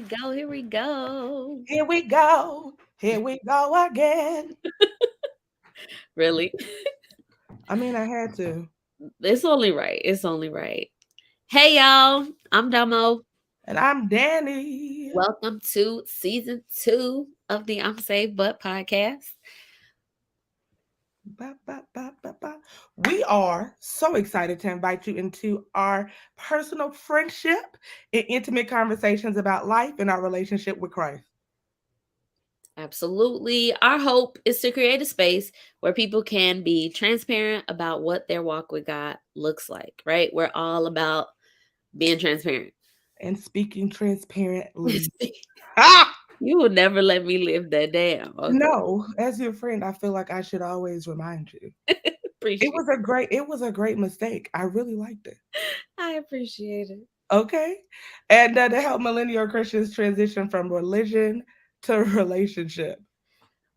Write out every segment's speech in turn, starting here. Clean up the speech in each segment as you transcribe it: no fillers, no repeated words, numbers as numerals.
go. Here we go. Here we go. Here we go again. Really? I mean, I had to. It's only right. It's only right. Hey, y'all. I'm Domo. And I'm Danny. Welcome to season 2 of the I'm Saved But podcast. Ba, ba, ba, ba, ba. We are so excited to invite you into our personal friendship and intimate conversations about life and our relationship with Christ. Absolutely. Our hope is to create a space where people can be transparent about what their walk with God looks like, right? We're all about being transparent. And speaking transparently. Ah! You will never let me live that down. Okay. No, as your friend, I feel like I should always remind you. Appreciate It was a great mistake. I really liked it. I appreciate it. Okay. And to help millennial Christians transition from religion to relationship.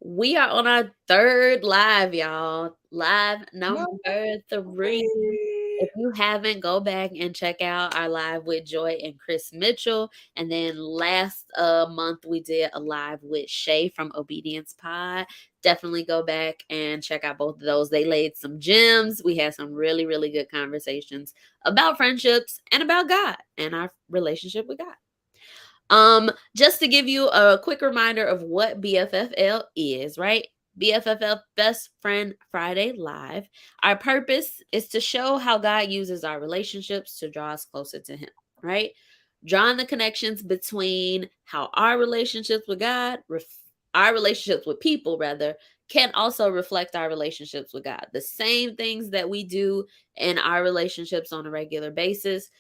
We are on our third live, y'all. Live number Number 3. three. If you haven't, go back and check out our live with Joy and Chris Mitchell. And then last month we did a live with Shay from Obedience Pod. Definitely go back and check out both of those. They laid some gems. We had some really, really good conversations about friendships and about God and our relationship with God. Just to give you a quick reminder of what BFFL is, right? BFFL Best Friend Friday Live. Our purpose is to show how God uses our relationships to draw us closer to Him, right? Drawing the connections between how our relationships with God, our relationships with people, rather, can also reflect our relationships with God. The same things that we do in our relationships on a regular basis,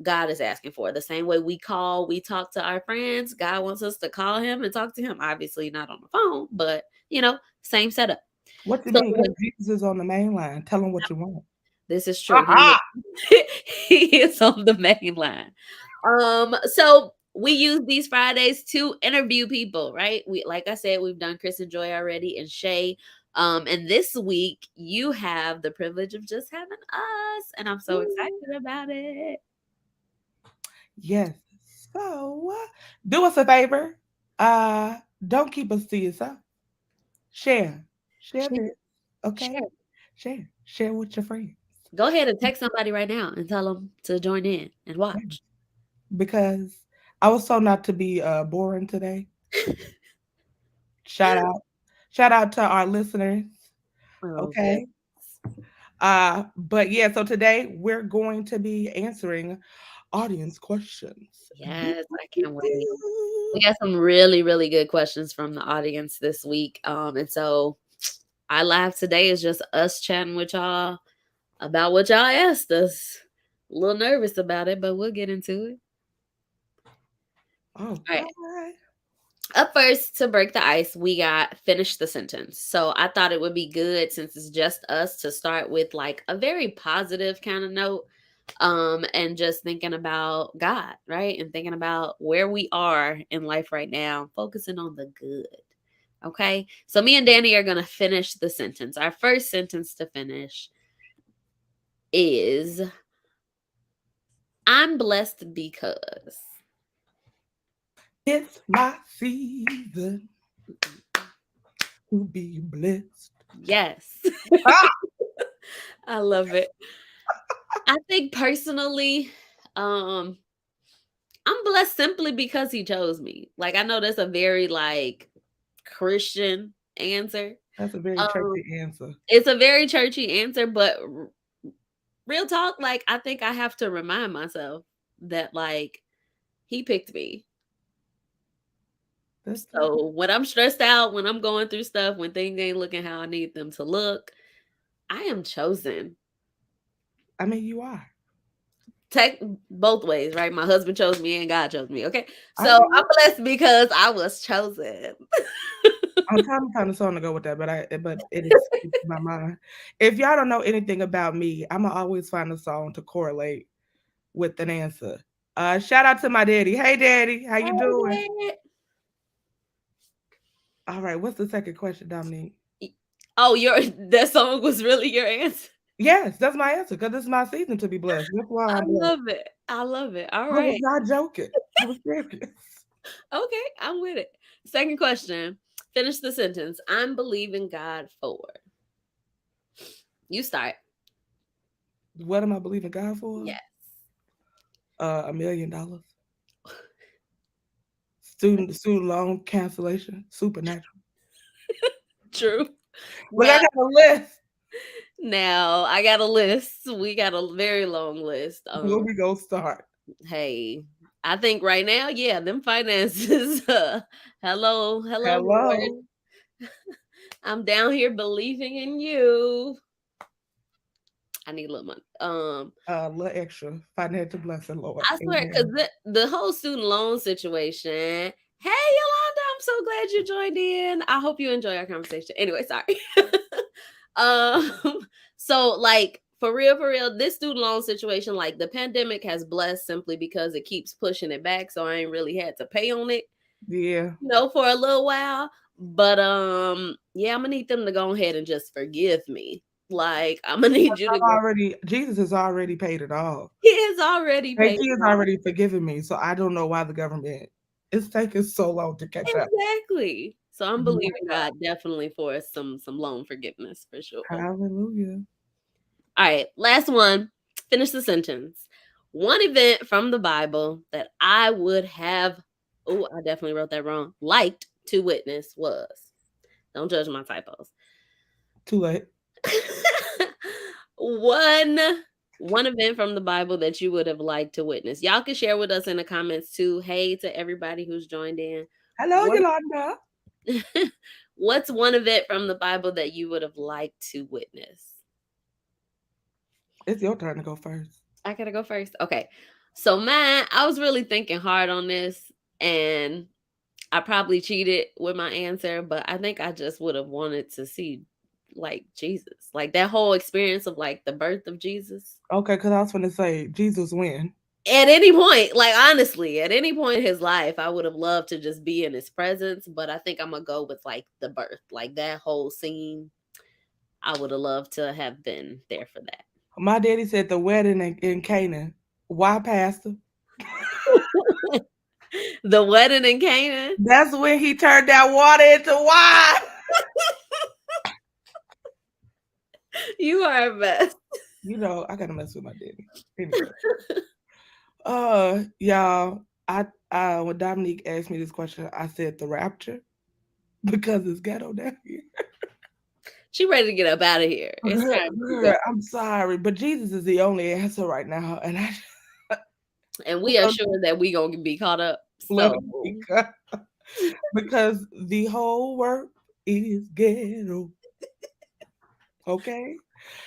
God is asking for. The same way we talk to our friends, God wants us to call him and talk to him. Obviously, not on the phone, but same setup. What you So mean? Because Jesus is on the main line. Tell him what you want. this is true. Aha! He is on the main line. So we use these Fridays to interview people, right? We, like I said, we've done Chris and Joy already and Shay. And this week you have the privilege of just having us, and I'm so excited about it. Yes. So, do us a favor. Don't keep us to yourself. Share. Share Share, this. Okay? share. Share. Share with your friends. Go ahead and text somebody right now and tell them to join in and Yeah. watch. Because I was so not to be boring today. Shout out. Shout out to our listeners. Oh, good. Okay. But yeah, so today we're going to be answering audience questions. Do, Yes, do, I do, can't wait. We do. got some really, really good questions from the audience this week. And so our live today is just us chatting with y'all about what y'all asked us. A little nervous about it, but we'll get into it. Oh, All right. right. Up first, to break the ice, we got finish the sentence. So I thought it would be good, since it's just us, to start with like a very positive kind of note, and just thinking about God, right? And thinking about where we are in life right now, focusing on the good. Okay? So me and Danny are going to finish the sentence. Our first sentence to finish is, I'm blessed because. It's my season to be blessed. Yes. Ah! I love it. I think personally, um, I'm blessed simply because he chose me. Like, I know that's a very like Christian answer. That's a very Um, churchy answer. it's a very churchy answer, but real talk, like I think I have to remind myself that like he picked me. That's the, So when I'm stressed out, when I'm going through stuff, when things ain't looking how I need them to look, I am chosen. I mean, you are. Take both ways, right? My husband chose me and God chose me. Okay. I So I'm know. blessed because I was chosen. I'm trying to find a song to go with that, but it escapes my mind. If y'all don't know anything about me, I'ma always find a song to correlate with an answer. Shout out to my daddy. Hey daddy, how you doing? Hey, All right, what's the second question, Dominique? oh, your that song was really your answer. Yes, that's my answer because it's my season to be blessed. That's why I I'm blessed. love it. I love it. All I was right. not joking. I was serious. Okay, I'm with it. Second question. Finish the sentence. I'm believing God for. You start. What am I believing God for? Yes. $1 million. Student loan cancellation. Supernatural. True. Look, Now, I got a list. now I got a list. We got a very long list. Where we go start? Hey, I think right now, yeah, them finances. Hello, hello, Lord. Hello. I'm down here believing in you. I need a little money. A little extra financial blessing, Lord. I swear, because Amen. the whole student loan situation. Hey, Yolanda, I'm so glad you joined in. I hope you enjoy our conversation. Anyway, sorry. um, so like for real, this student loan situation, like the pandemic has blessed simply because it keeps pushing it back. So I ain't really had to pay on it, Yeah. for a little while. But yeah, I'm gonna need them to go ahead and just forgive me. Like I'm gonna need you to go. Jesus has already paid it all. He has already And paid he has it off. already forgiven me. So I don't know why the government is taking so long to catch up. Exactly. So I'm My believing God. God definitely for some loan forgiveness for sure. All Hallelujah. right, last one. Finish the sentence. One event from the Bible that I would have, oh, I definitely wrote that wrong, liked to witness was. Don't judge my typos. Too late. one one event from the Bible that you would have liked to witness. Y'all can share with us in the comments too. Hey to everybody who's joined in. Hello, What Yolanda. what's one event from the Bible that you would have liked to witness? It's your turn to go first. I gotta go first. Okay. So mine, I was really thinking hard on this and I probably cheated with my answer, but I think I just would have wanted to see like Jesus. Like that whole experience of like the birth of Jesus. Okay, because I was going to say, Jesus win. At any point, like honestly, at any point in his life, I would have loved to just be in his presence, but I think I'm gonna go with like the birth, like that whole scene. I would have loved to have been there for My daddy said the wedding in Canaan. Why, Pastor? that. The wedding in Canaan. That's when he turned that water into wine. You are a mess. I gotta mess with my daddy. Anyway. Y'all, I when Dominique asked me this question, I said the rapture because it's ghetto down here. She ready to get up out of here. It's time to go. I'm sorry, but Jesus is the only answer right now, and I And we are sure that we gonna be caught up. look So because the whole work is ghetto. Okay.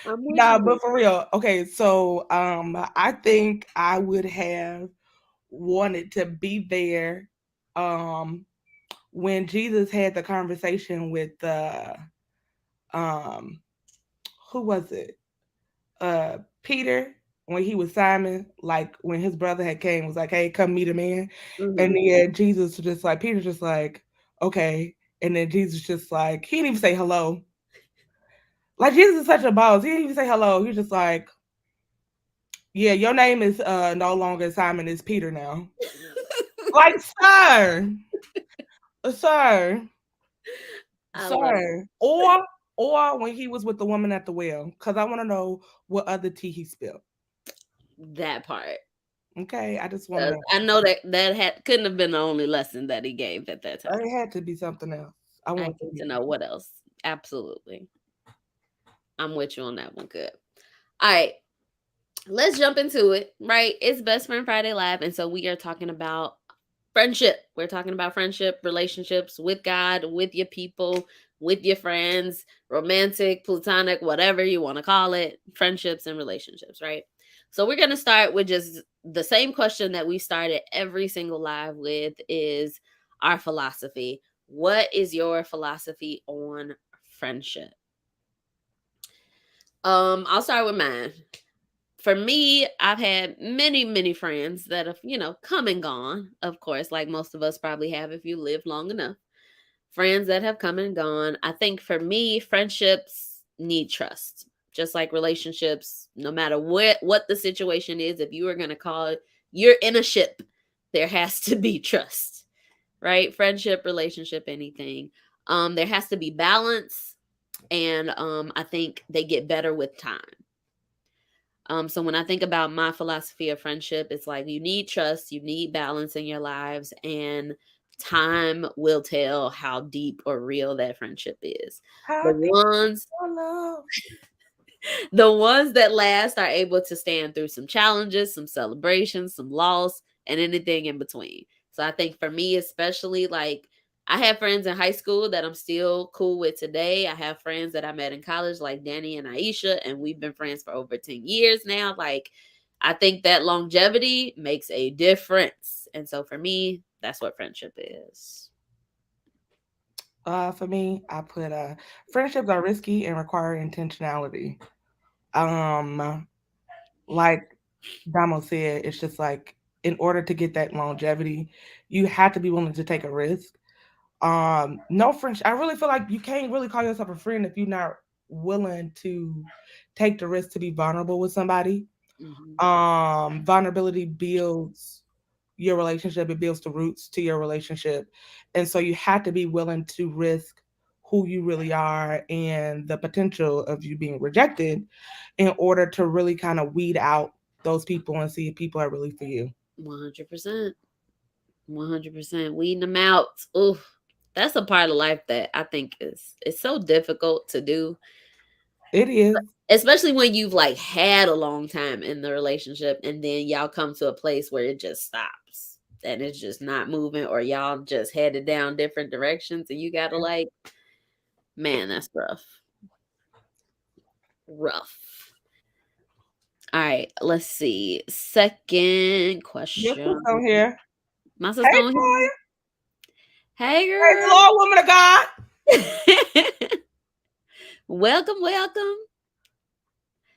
I'm with Nah, you. but for real. Okay, so I think I would have wanted to be there um when Jesus had the conversation with um who was it? Peter, when he was Simon, like when his brother had came, was like, "Hey, come meet a man," and Mhm. then Jesus was just like Peter, just like, "Okay," and then Jesus just like he didn't even say hello. Like Jesus is such a boss. He didn't even say hello. He's just like, "Yeah, your name is no longer Simon. It's Peter now." Like, sir, I love sir, or when he was with the woman at the well, because I want to know what other tea he spilled. that part. Okay, I just want to 'Cause know. I know that couldn't have been the only lesson that he gave at that time. It had to be something else. I I want to need to hear. know what else. Absolutely. I'm with you on that one. Good. All right. Let's jump into it. Right. It's Best Friend Friday Live. And so we are talking about friendship. We're talking about friendship, relationships with God, with your people, with your friends, romantic, platonic, whatever you want to call it, friendships and relationships, right? So we're going to start with just the same question that we started every single live with is our philosophy. What is your philosophy on friendship? I'll start with mine. For me, I've had many, many friends that have, come and gone, of course, like most of us probably have if you live long enough. Friends that have come and gone. I think for me, friendships need trust. Just like relationships, no matter what the situation is, if you are going to call it, you're in a ship, there has to be trust. right? Friendship, relationship, anything. There has to be balance, and I think they get better with time. So when I think about my philosophy of friendship, it's like you need trust, you need balance in your lives, and time will tell how deep or real that friendship is. The How deep ones your love? the ones that last are able to stand through some challenges, some celebrations, some loss, and anything in between. So I think for me, especially, like, I have friends in high school that I'm still cool with today. I have friends that I met in college, like Dani and Aisha, and we've been friends for over 10 years now. Like, I think that longevity makes a difference. And so for me, that's what friendship is. For me, I put friendships are risky and require intentionality. Um, like Damo said, it's just like in order to get that longevity, you have to be willing to take a risk. No friendship. I really feel like you can't really call yourself a friend if you're not willing to take the risk to be vulnerable with somebody. Hmm. Vulnerability builds your relationship, it builds the roots to your relationship. And so you have to be willing to risk who you really are and the potential of you being rejected in order to really kind of weed out those people and see if people are really for you. 100%. 100%. Weeding them out. Ooh, that's a part of life that I think is it's so difficult to do, It is. especially when you've like had a long time in the relationship and then y'all come to a place where it just stops and it's just not moving, or y'all just headed down different directions and you gotta like, man, that's rough. Rough. All right, let's see. Second Your question. sister on here. My Hey, sister on Toya. here. Hey, Praise the Lord, woman of God. girl. Welcome, welcome. All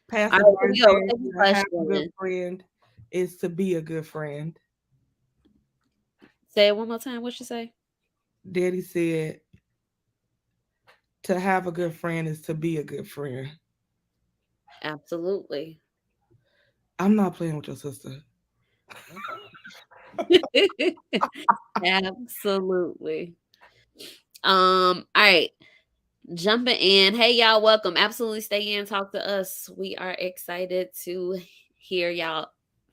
Pastor right, here Jordan we go. said Second to have a good question. friend is to be a good friend. Say it one more time. What you say? Daddy said to have a good friend is to be a good friend. Absolutely. I'm not playing with your sister. Absolutely. All right. Jumping in. Hey y'all, welcome. Absolutely stay in, talk to us. We are excited to hear y'all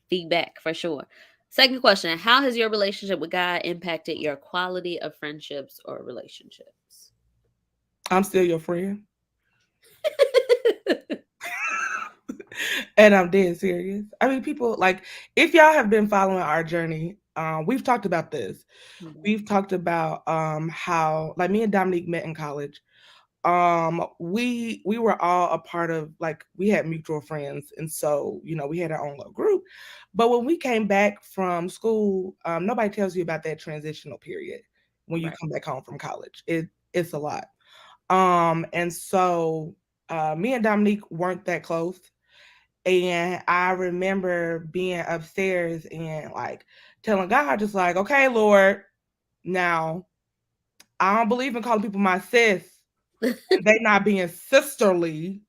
feedback for sure. Second question. How has your relationship with God impacted your quality of friendships or relationships? I'm still your friend. And I'm dead serious. I mean, people like if y'all have been following our journey, we've talked about this. Mhm. We've talked about how like me and Dominique met in college. We were all a part of like we had mutual friends, and so we had our own little group. But when we came back from school, nobody tells you about that transitional period when you Right. come back home from college. It's a lot. And so me and Dominique weren't that close. And I remember being upstairs and like telling God, just like, okay, Lord, now I don't believe in calling people my sis and they not being sisterly.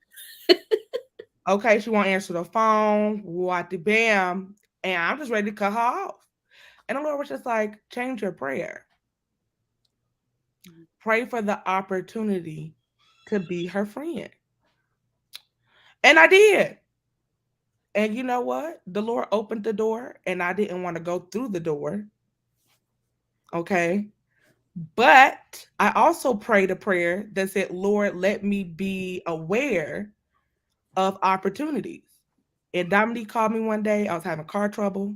Okay, she won't answer the phone, what the bam, and I'm just ready to cut her off. And the Lord was just like, change your prayer. Pray for the opportunity to be her friend. And I did. And you know what? The Lord opened the door and I didn't want to go through the door. Okay. But I also prayed a prayer that said, Lord, let me be aware of opportunities. And Dominique called me one day. I was having car trouble.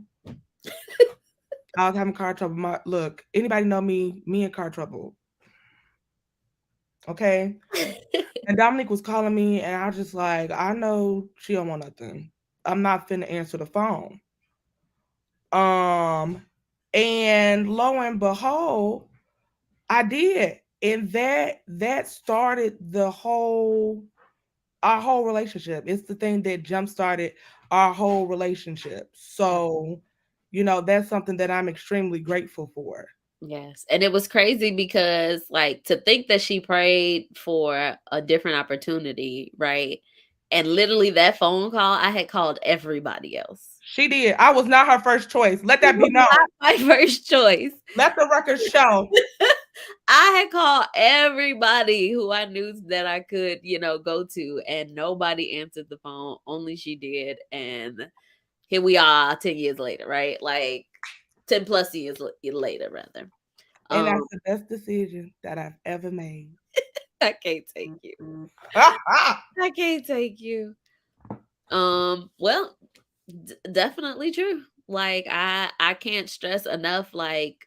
I was having car trouble. Look, anybody know me? Me and car trouble. Okay. And Dominique was calling me, and I was just like, I know she don't want nothing. I'm not finna answer the phone. Um, and lo and behold, I did, and that started our whole relationship. It's the thing that jump started our whole relationship. So, that's something that I'm extremely grateful for. Yes. And it was crazy because, like, to think that she prayed for a different opportunity, right? And literally that phone call, I had called everybody else. She did. I was not her first choice. Let You that be were known. not my first choice. Let the record show. I had called everybody who I knew that I could, go to, and nobody answered the phone. Only she did. And here we are 10 years later, right? Like 10 plus years later, rather. And that's Um, the best decision that I've ever made. I can't take you. I can't take you. Well, definitely true. Like I can't stress enough, like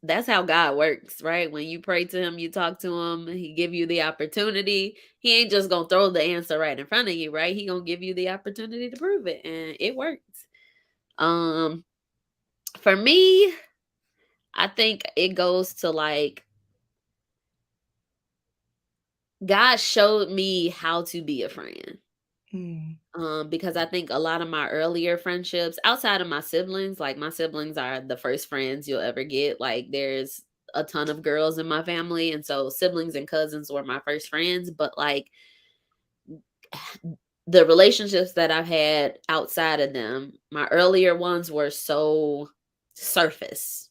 that's how God works, right? When you pray to him, you talk to him, he give you the opportunity. He ain't just gonna throw the answer right in front of you, right? He gonna give you the opportunity to prove it, and it works. Um, for me, I think it goes to like God showed me how to be a friend. Mm, Because I think a lot of my earlier friendships, outside of my siblings, like my siblings are the first friends you'll ever get. Like there's a ton of girls in my family, and so siblings and cousins were my first friends. But like the relationships that I've had outside of them, my earlier ones were so surface.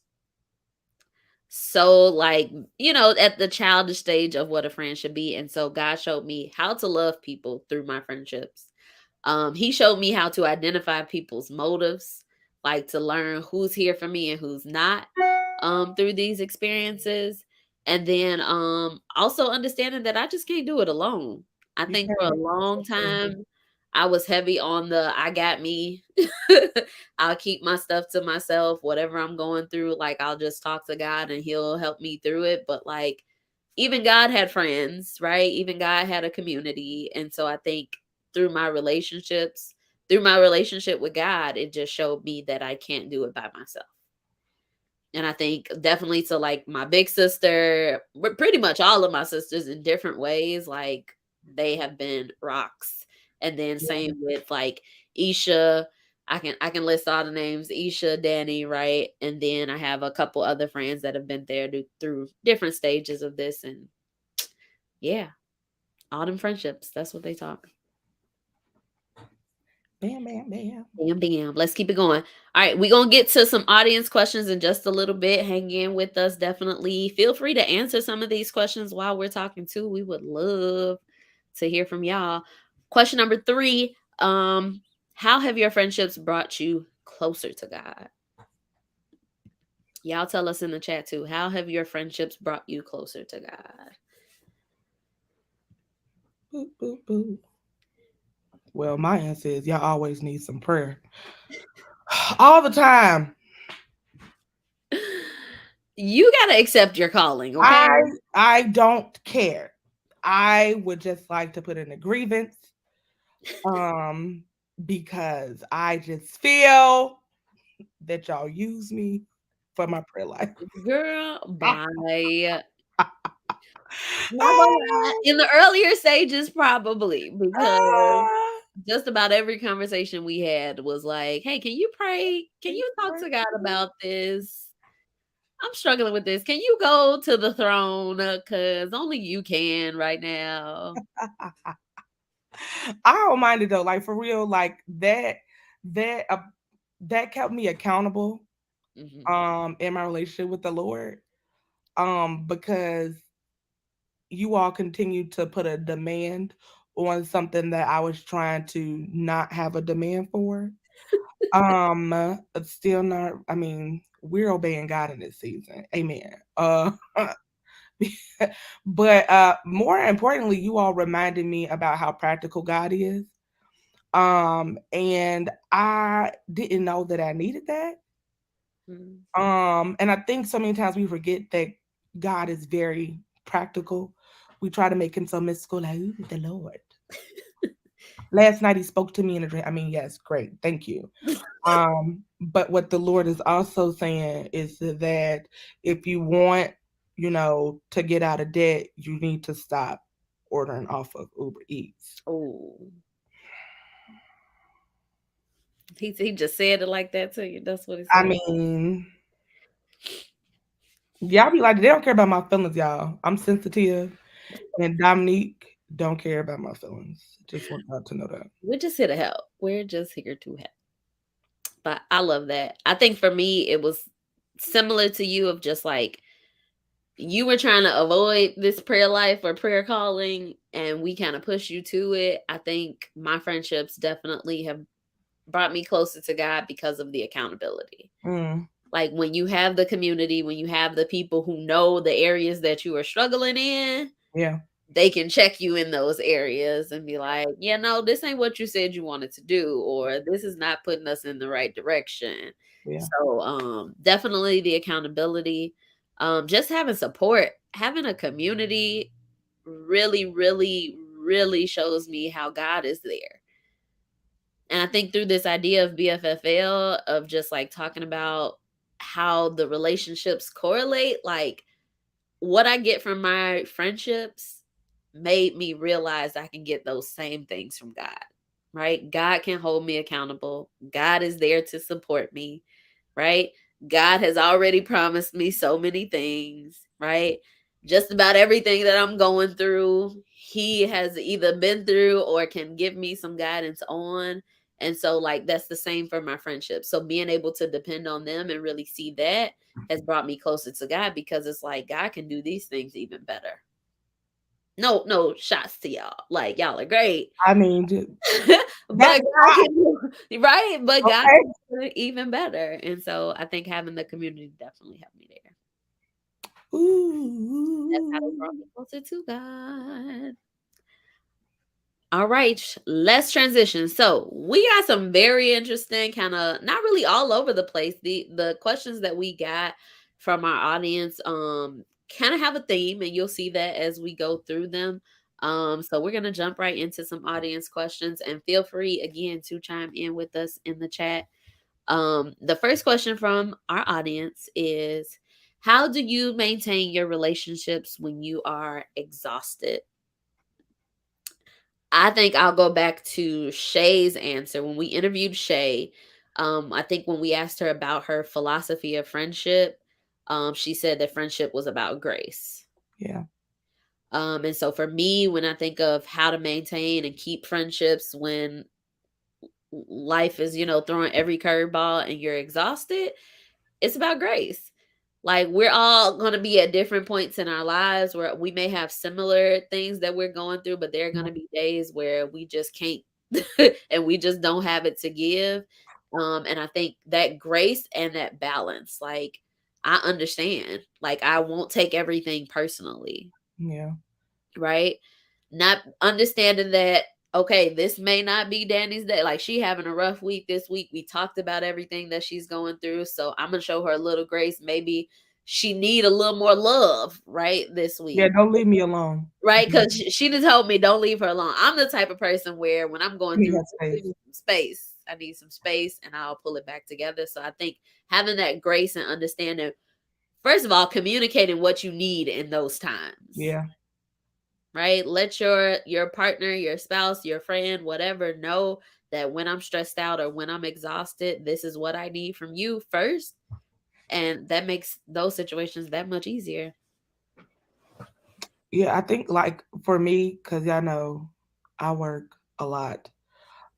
So like, at the childish stage of what a friend should be. And so God showed me how to love people through my friendships. He showed me how to identify people's motives, like to learn who's here for me and who's not, through these experiences. And then also understanding that I just can't do it alone. I you think can't. for a That's so long true. time I was heavy on the I got me. I'll keep my stuff to myself, whatever I'm going through, like I'll just talk to God and he'll help me through it. But like even God had friends, right? Even God had a community. And so I think through my relationships, through my relationship with God, it just showed me that I can't do it by myself. And I think definitely to like my big sister, pretty much all of my sisters in different ways, like they have been rocks. And then Yeah. same with like Isha. I can list all the names, Isha, Danny, right? And then I have a couple other friends that have been there through different stages of this. And yeah, all them friendships. That's what they taught me. Bam, bam, bam. Bam, bam. Let's keep it going. All right, we're gonna get to some audience questions in just a little bit. Hang in with us, definitely. Feel free to answer some of these questions while we're talking too. We would love to hear from y'all. Question number 3. How have your friendships brought you closer to God? Y'all tell us in the chat too. How have your friendships brought you closer to God? Boop, boop, boop. Well, my answer is y'all always need some prayer. All the time. You gotta accept your calling, okay? I I don't care. I would just like to put in a grievance. Um, because I just feel that y'all use me for my prayer life. Girl, Ah, bye. Not gonna lie, ah, in the earlier stages, probably, because ah. just about every conversation we had was like, "Hey, can you pray? Can Can you you talk pray to God for me? about this? I'm struggling with this. Can you go to the throne? Cause only you can right now." I don't mind it though. Like for real, like that that kept me accountable Mhm. in my relationship with the Lord. Because you all continue to put a demand on something that I was trying to not have a demand for. It's still not, I mean, we're obeying God in this season. Amen. But more importantly, you all reminded me about how practical God is. And I didn't know that I needed that. Mhm. And I think so many times we forget that God is very practical. We try to make him so mystical, like, ooh, the Lord. Last night he spoke to me in a dream. I mean, yes, great, thank you. But what the Lord is also saying is that if you want, to get out of debt, you need to stop ordering off of Uber Eats. Oh, he just said it like that to you. That's what he I said. mean, y'all be like, they don't care about my feelings, y'all. I'm sensitive, and Dominique don't care about my feelings. Just want y'all to know that. We're just here to help. We're just here to help. But I love that. I think for me, it was similar to you of just like you were trying to avoid this prayer life or prayer calling, and we kind of push you to it. I think my friendships definitely have brought me closer to God because of the accountability. Mm, Like when you have the community, when you have the people who know the areas that you are struggling in, yeah, they can check you in those areas and be like, yeah, no, this ain't what you said you wanted to do, or this is not putting us in the right direction. yeah. So definitely the accountability, just having support, having a community really, really, really shows me how God is there. And I think through this idea of BFFL, of just like talking about how the relationships correlate, like what I get from my friendships made me realize I can get those same things from God, right? God can hold me accountable. God is there to support me, right? God has already promised me so many things, right? Just about everything that I'm going through, He has either been through or can give me some guidance on. And so, like, that's the same for my friendships. So, being able to depend on them and really see that has brought me closer to God, because it's like God can do these things even better. No, no shots to y'all. Like, y'all are great. I mean, But that's God can do right, but God okay. can do it even better. And so I think having the community definitely helped me there. That's how they Ooh. brought me closer to God. All right, let's transition. So we got some very interesting, kind of not really all over the place. The questions that we got from our audience kind of have a theme, and you'll see that as we go through them. So we're gonna jump right into some audience questions, and feel free again to chime in with us in the chat. The first question from our audience is, how do you maintain your relationships when you are exhausted? I think I'll go back to Shay's answer. When we interviewed Shay, I think when we asked her about her philosophy of friendship, she said that friendship was about grace. Yeah, And so for me, when I think of how to maintain and keep friendships when life is, throwing every curveball and you're exhausted, it's about grace. Like, we're all going to be at different points in our lives where we may have similar things that we're going through, but there are going yeah, to be days where we just can't and we just don't have it to give. And I think that grace and that balance, like, I understand. Like, I won't take everything personally, yeah, right? Not understanding that, okay, this may not be Danny's day. Like, she having a rough week this week. We talked about everything that she's going through. So I'm gonna show her a little grace. Maybe she need a little more love, right? This yeah. week. Don't leave me alone. Right. Mhm. Cause she just told me don't leave her alone. I'm the type of person where when I'm going Need through, that just give space. me some space. I need some space and I'll pull it back together. So I think having that grace and understanding, first of all, communicating what you need in those times, Yeah, right? Let your partner, your spouse, your friend, whatever, know that when I'm stressed out or when I'm exhausted, this is what I need from you first, and that makes those situations that much easier. yeah. I think like for me, cause y'all know I work a lot.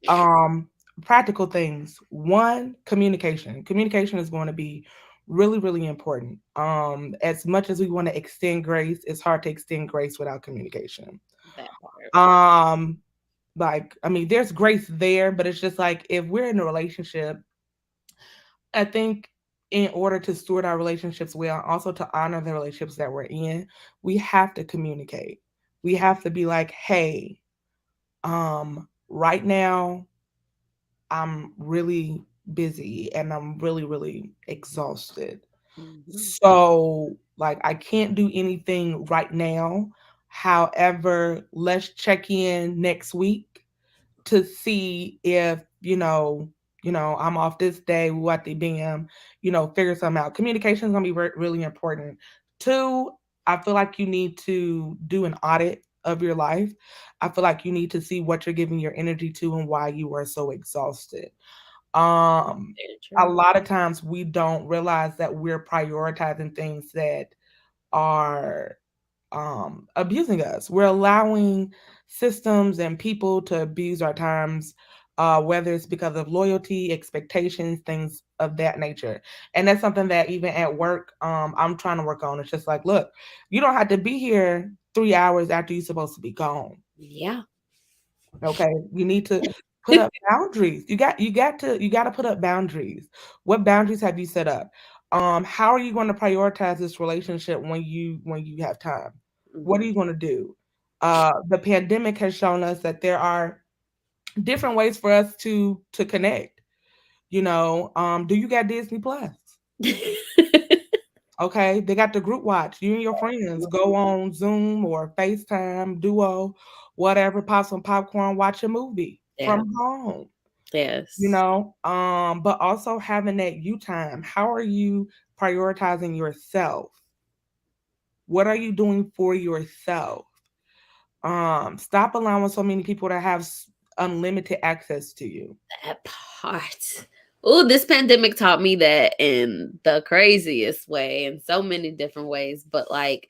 Um, Practical things. One, communication. Communication is going to be really, really important. As much as we want to extend grace, it's hard to extend grace without communication. That part. Um, like I mean, there's grace there, but it's just like if we're in a relationship, I think in order to steward our relationships well, also to honor the relationships that we're in, we have to communicate. We have to be like, hey, right now I'm really busy and I'm really, really exhausted. Mhm. So, like, I can't do anything right now. However, let's check in next week to see if, I'm off this day, what the bam, figure something out. Communication is going to be really important. Two, I feel like you need to do an audit of your life. I feel like you need to see what you're giving your energy to and why you are so exhausted. Um, Very a true. lot of times we don't realize that we're prioritizing things that are abusing us. We're allowing systems and people to abuse our times. whether it's because of loyalty, expectations, things of that nature. And that's something that even at work, I'm trying to work on. It's just like, look, you don't have to be here 3 hours after you're supposed to be gone. Yeah. Okay, you need to put up boundaries. You got to put up boundaries. What boundaries have you set up? How are you going to prioritize this relationship when you have time? What are Mhm. you going to do? The pandemic has shown us that there are different ways for us to connect. Do you got Disney Plus? Okay, they got the group watch. You and your friends go on Zoom or FaceTime, Duo, whatever, pop some popcorn, watch a movie Yeah. from home. Yes. But also having that you time. How are you prioritizing yourself? What are you doing for yourself? Stop allowing so many people to have unlimited access to you. That part. Oh, this pandemic taught me that in the craziest way, in so many different ways. But like,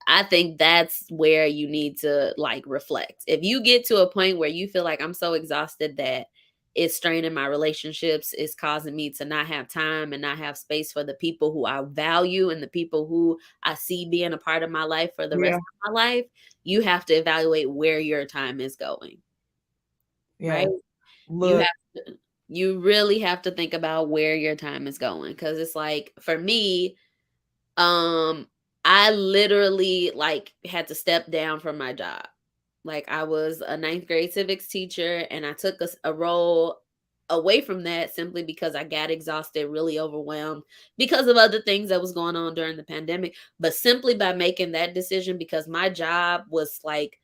I think that's where you need to like reflect. If you get to a point where you feel like I'm so exhausted that it's straining my relationships, it's causing me to not have time and not have space for the people who I value and the people who I see being a part of my life for the rest Yeah, of my life, you have to evaluate where your time is going, right? yeah. You Look, have to, you really have to think about where your time is going, cuz it's like for me, um I literally like had to step down from my job. Like I was a ninth grade civics teacher and I took a role away from that simply because I got exhausted, really overwhelmed because of other things that was going on during the pandemic, but simply by making that decision because my job was like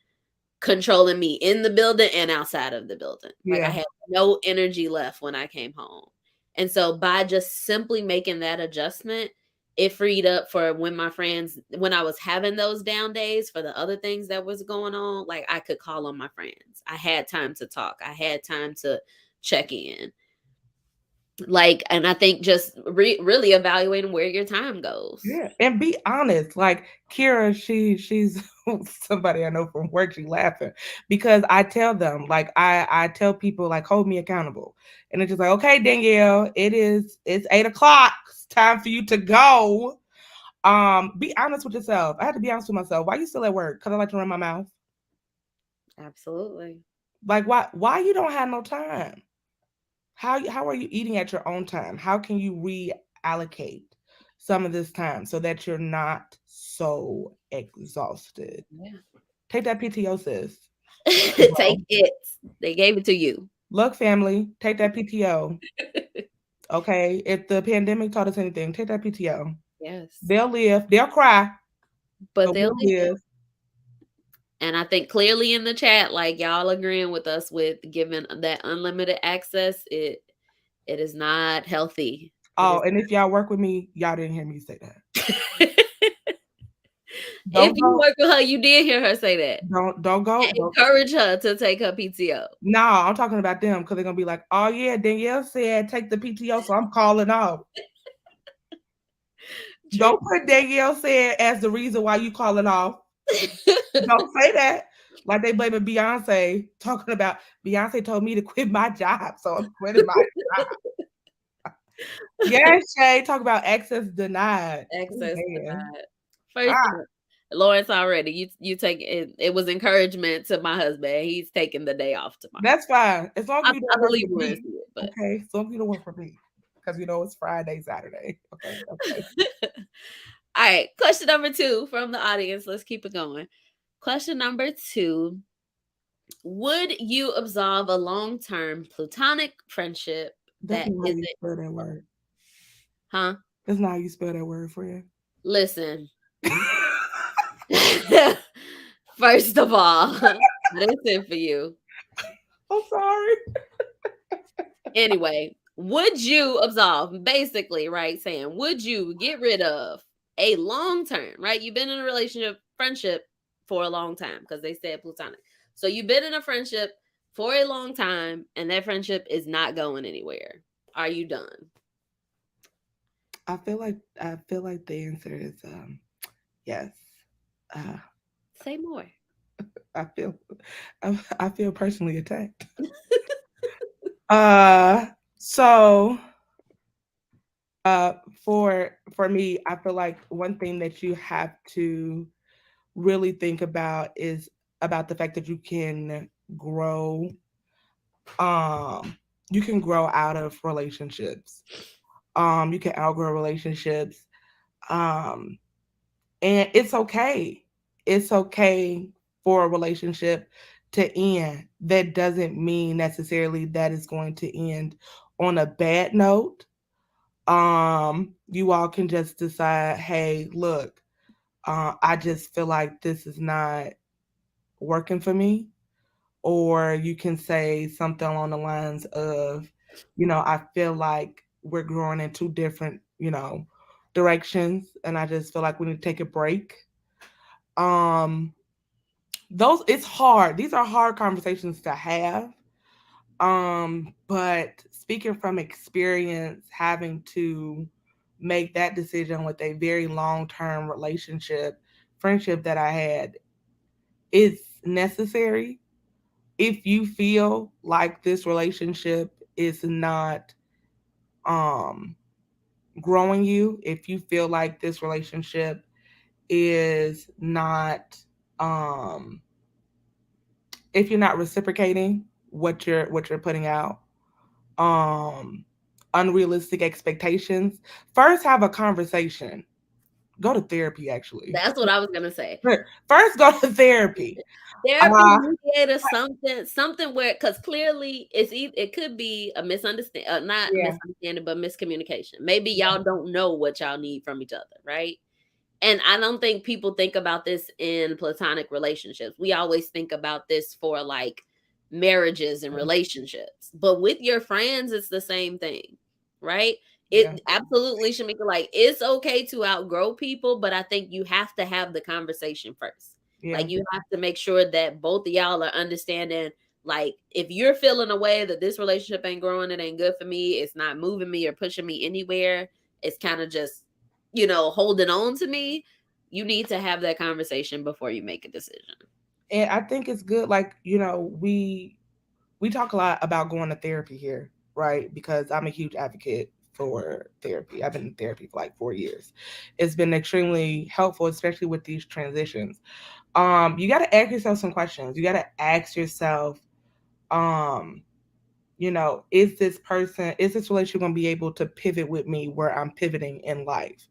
controlling me in the building and outside of the building. Like I yeah, had no energy left when I came home. And so by just simply making that adjustment, it freed up for when I was having those down days for the other things that was going on, like I could call on my friends. I had time to talk. I had time to check in. Like, and I think just really evaluating where your time goes. yeah. And be honest. Like Kira, she's somebody I know from work. She laughing because I tell them, like I tell people, like, hold me accountable, and it's just like, okay, Danielle, it's 8 o'clock. It's time for you to go. Be honest with yourself. I had to be honest with myself. Why you still at work? Because I like to run my mouth. Absolutely. Like, why you don't have no time? How are you eating at your own time? How can you reallocate some of this time so that you're not so exhausted? Yeah. Take that PTO, sis. Take Bro. it. They gave it to you. Look, family, take that PTO. Okay. If the pandemic taught us anything, take that PTO. Yes. They'll live, they'll cry, But but they'll we'll live. live. And I think clearly in the chat, like y'all agreeing with us with giving that unlimited access, it is not healthy. It Oh, is and if y'all work with me, y'all didn't hear me say that. if Don't you go, work with her, you did hear her say that. don't go. And encourage her to take her PTO. No, I'm talking about them because they're gonna be like, oh yeah, Danielle said take the PTO, so I'm calling off. True. Don't put Danielle said as the reason why you calling off. Don't say that. Like they blaming Beyonce, talking about Beyonce told me to quit my job, so I'm quitting my yes, Shay. Talk about access denied. Oh, Access man. denied. First Ah, of all, Lawrence already, you take it. It was encouragement to my husband. He's taking the day off tomorrow. that's fine. As long as you I don't work believe for we're gonna me. see it, but Okay. As long as you don't work for me. Because it's Friday, Saturday. Okay. Okay. all right. Question number two from the audience. Let's keep it going. Question number two: would you absolve a long-term platonic friendship That's that not how isn't, you spell that word. huh? That's not how you spell that word, friend. Listen. First of all, listen for you. I'm sorry. Anyway, would you absolve, basically, right? Saying, would you get rid of a long term, right? You've been in a relationship, friendship for a long time because they said platonic. So you've been in a friendship for a long time and that friendship is not going anywhere. Are you done? I feel like the answer is yes. Uh, Say more. I feel I feel personally attacked. Uh, so uh, for me, I feel like one thing that you have to really think about is about the fact that grow um you can grow out of relationships. You can outgrow relationships. Um and it's okay. It's okay for a relationship to end. That doesn't mean necessarily that it's going to end on a bad note. You all can just decide, hey, look, I just feel like this is not working for me. Or you can say something along the lines of, I feel like we're growing in two different, directions, and I just feel like we need to take a break. Um, those it's hard. These are hard conversations to have. But speaking from experience, having to make that decision with a very long term friendship that I had, it's necessary. If you feel like this relationship is not um growing you, if you feel like this relationship is not um if you're not reciprocating what you're putting out, um unrealistic expectations, first have a conversation. Go to therapy actually. That's what I was gonna say. First go to therapy. Therapy, Uh mediator, something where, because clearly it could be a misunderstanding, not yeah, misunderstanding, but miscommunication. Maybe y'all don't know what y'all need from each other, right? And I don't think people think about this in platonic relationships. We always think about this for like marriages and relationships. But with your friends, it's the same thing, right? yeah, It absolutely should make it like it's okay to outgrow people, but I think you have to have the conversation first. yeah, Like you have to make sure that both of y'all are understanding, like if you're feeling a way that this relationship ain't growing, it ain't good for me, it's not moving me or pushing me anywhere, it's kind of just, holding on to me, you need to have that conversation before you make a decision. and I think it's good. Like, we talk a lot about going to therapy here, right? Because I'm a huge advocate for therapy. I've been in therapy for like 4 years. It's been extremely helpful, especially with these transitions. You got to ask yourself some questions. You got to ask yourself, um, is this relationship going to be able to pivot with me where I'm pivoting in life?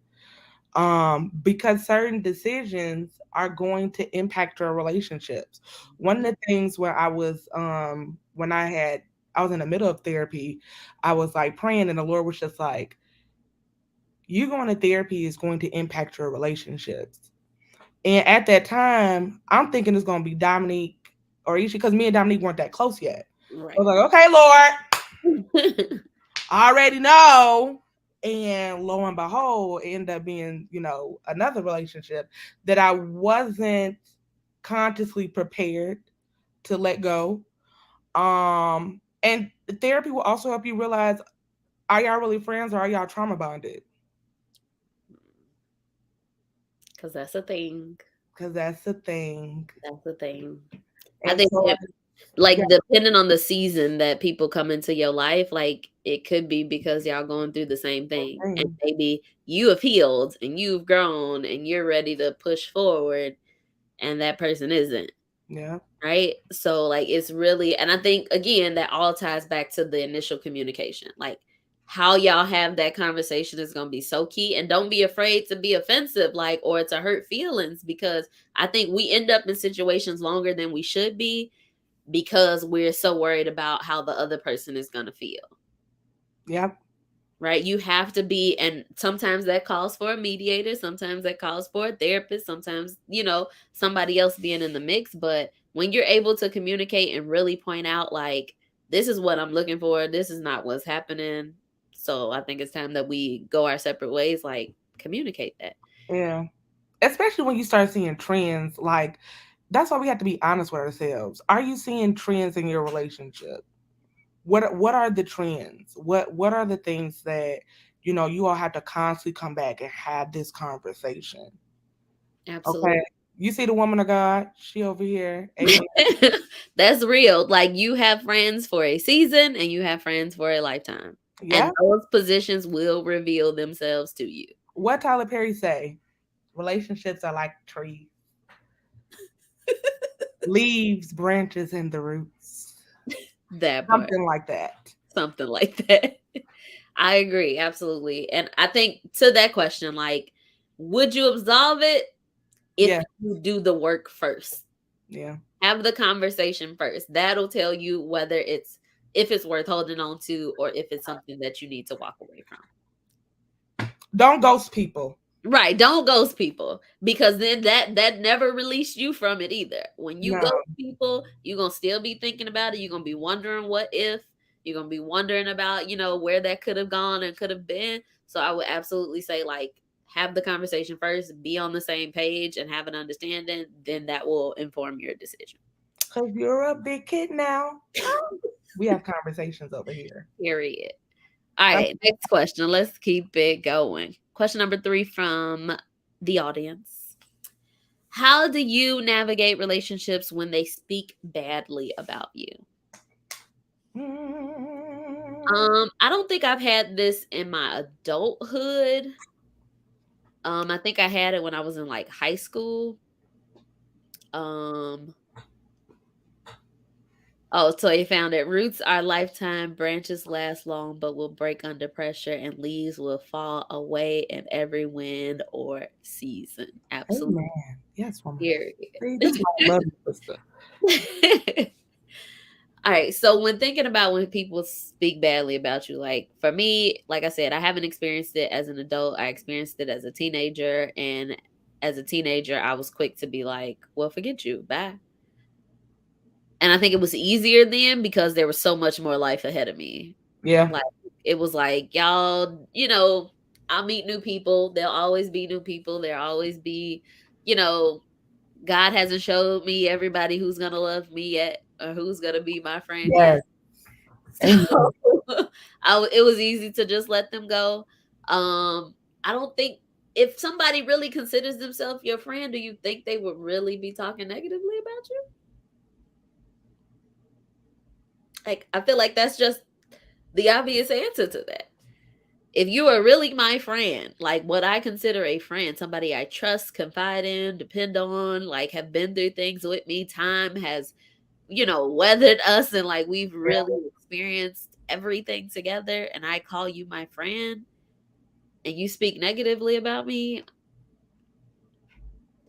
Because certain decisions are going to impact your relationships. One of the things where I was in the middle of therapy, I was like praying, and the Lord was just like, you going to therapy is going to impact your relationships. And at that time, I'm thinking it's going to be Dominique or Isha, because me and Dominique weren't that close yet. I was Right. like, okay, Lord, I already know. And lo and behold, it ended up being, another relationship that I wasn't consciously prepared to let go. And therapy will also help you realize, are y'all really friends or are y'all trauma bonded? Because that's a thing. Because that's the thing. That's the thing. I And think so, that, yeah, like, depending on the season that people come into your life, like, it could be because y'all going through the same thing. And thing. maybe you have healed and you've grown and you're ready to push forward, and that person isn't. Yeah, Right? So like it's really, and I think again that all ties back to the initial communication. Like how y'all have that conversation is going to be so key, and don't be afraid to be offensive, like, or to hurt feelings, because I think we end up in situations longer than we should be because we're so worried about how the other person is going to feel. yeah, Right? You have to be, and sometimes that calls for a mediator, sometimes that calls for a therapist, sometimes, somebody else being in the mix. But when you're able to communicate and really point out, like, this is what I'm looking for, this is not what's happening. So I think it's time that we go our separate ways, like, communicate that. yeah. Especially when you start seeing trends, like that's why we have to be honest with ourselves. Are you seeing trends in your relationship? What are the trends? What are the things that you all have to constantly come back and have this conversation? Okay. Absolutely. You see the woman of God, she over here. Amen. That's real. Like you have friends for a season and you have friends for a lifetime. Yeah. And those positions will reveal themselves to you. What Tyler Perry say? Relationships are like trees. Leaves, branches, and the roots. That part. Something like that. Something like that. I agree, absolutely. And I think to that question, like, would you absolve it if Yeah. you do the work first? Yeah. Have the conversation first. That'll tell you whether it's if it's worth holding on to or if it's something that you need to walk away from. Don't ghost people. Right, don't ghost people because then that never released you from it either. When you No. ghost people, you're gonna still be thinking about it. You're gonna be wondering what if. You're gonna be wondering about, where that could have gone and could have been. So I would absolutely say like have the conversation first, be on the same page and have an understanding, then that will inform your decision. Because you're a big kid now. We have conversations over here. Period. All Uh, right, next question. Let's keep it going. Question number 3 from the audience. How do you navigate relationships when they speak badly about you? mm, I don't think I've had this in my adulthood. I think I had it when I was in like high school. Um, so you found it. Roots are lifetime, branches last long, but will break under pressure, and leaves will fall away in every wind or season. Absolutely. amen. Yes, woman. Period. See, this is why I love you, sister. All right. So when thinking about when people speak badly about you, like for me, like I said, I haven't experienced it as an adult. I experienced it as a teenager. And as a teenager, I was quick to be like, well, forget you. Bye. And I think it was easier then because there was so much more life ahead of me. Yeah. Like it was like, y'all, I'll meet new people. There'll always be new people. There'll always be, you know, God hasn't showed me everybody who's gonna love me yet or who's gonna be my friend yet. Yes. Amen. So it was easy to just let them go. I don't think if somebody really considers themselves your friend, do you think they would really be talking negatively about you? Like I feel like that's just the obvious answer to that. If you are really my friend, like what I consider a friend, somebody I trust, confide in, depend on, like have been through things with me, time has weathered us and like we've Yeah. really experienced everything together and I call you my friend and you speak negatively about me,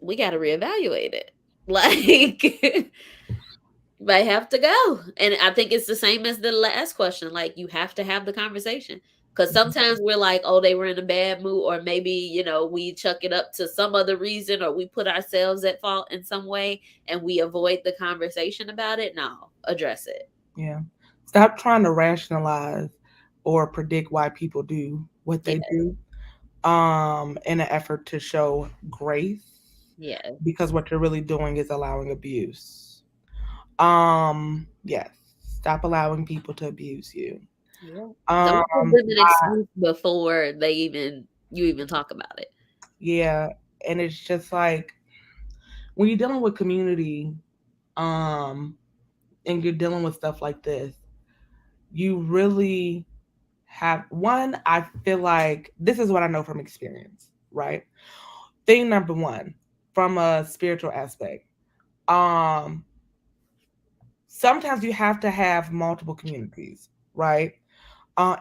we got to reevaluate it. Like you might have to go. And I think it's the same as the last question. Like you have to have the conversation. Cause sometimes we're like, oh, they were in a bad mood, or maybe, we chuck it up to some other reason, or we put ourselves at fault in some way and we avoid the conversation about it. No, address it. Yeah. Stop trying to rationalize or predict why people do what Yeah. they do in an effort to show grace Yeah. because what you're really doing is allowing abuse. Yes. Stop allowing people to abuse you. Yeah. Um Don't give them an excuse before you even talk about it. yeah, and it's just like when you're dealing with community um and you're dealing with stuff like this, you really have one, I feel like this is what I know from experience, right? Thing number one, from a spiritual aspect, um, sometimes you have to have multiple communities, right?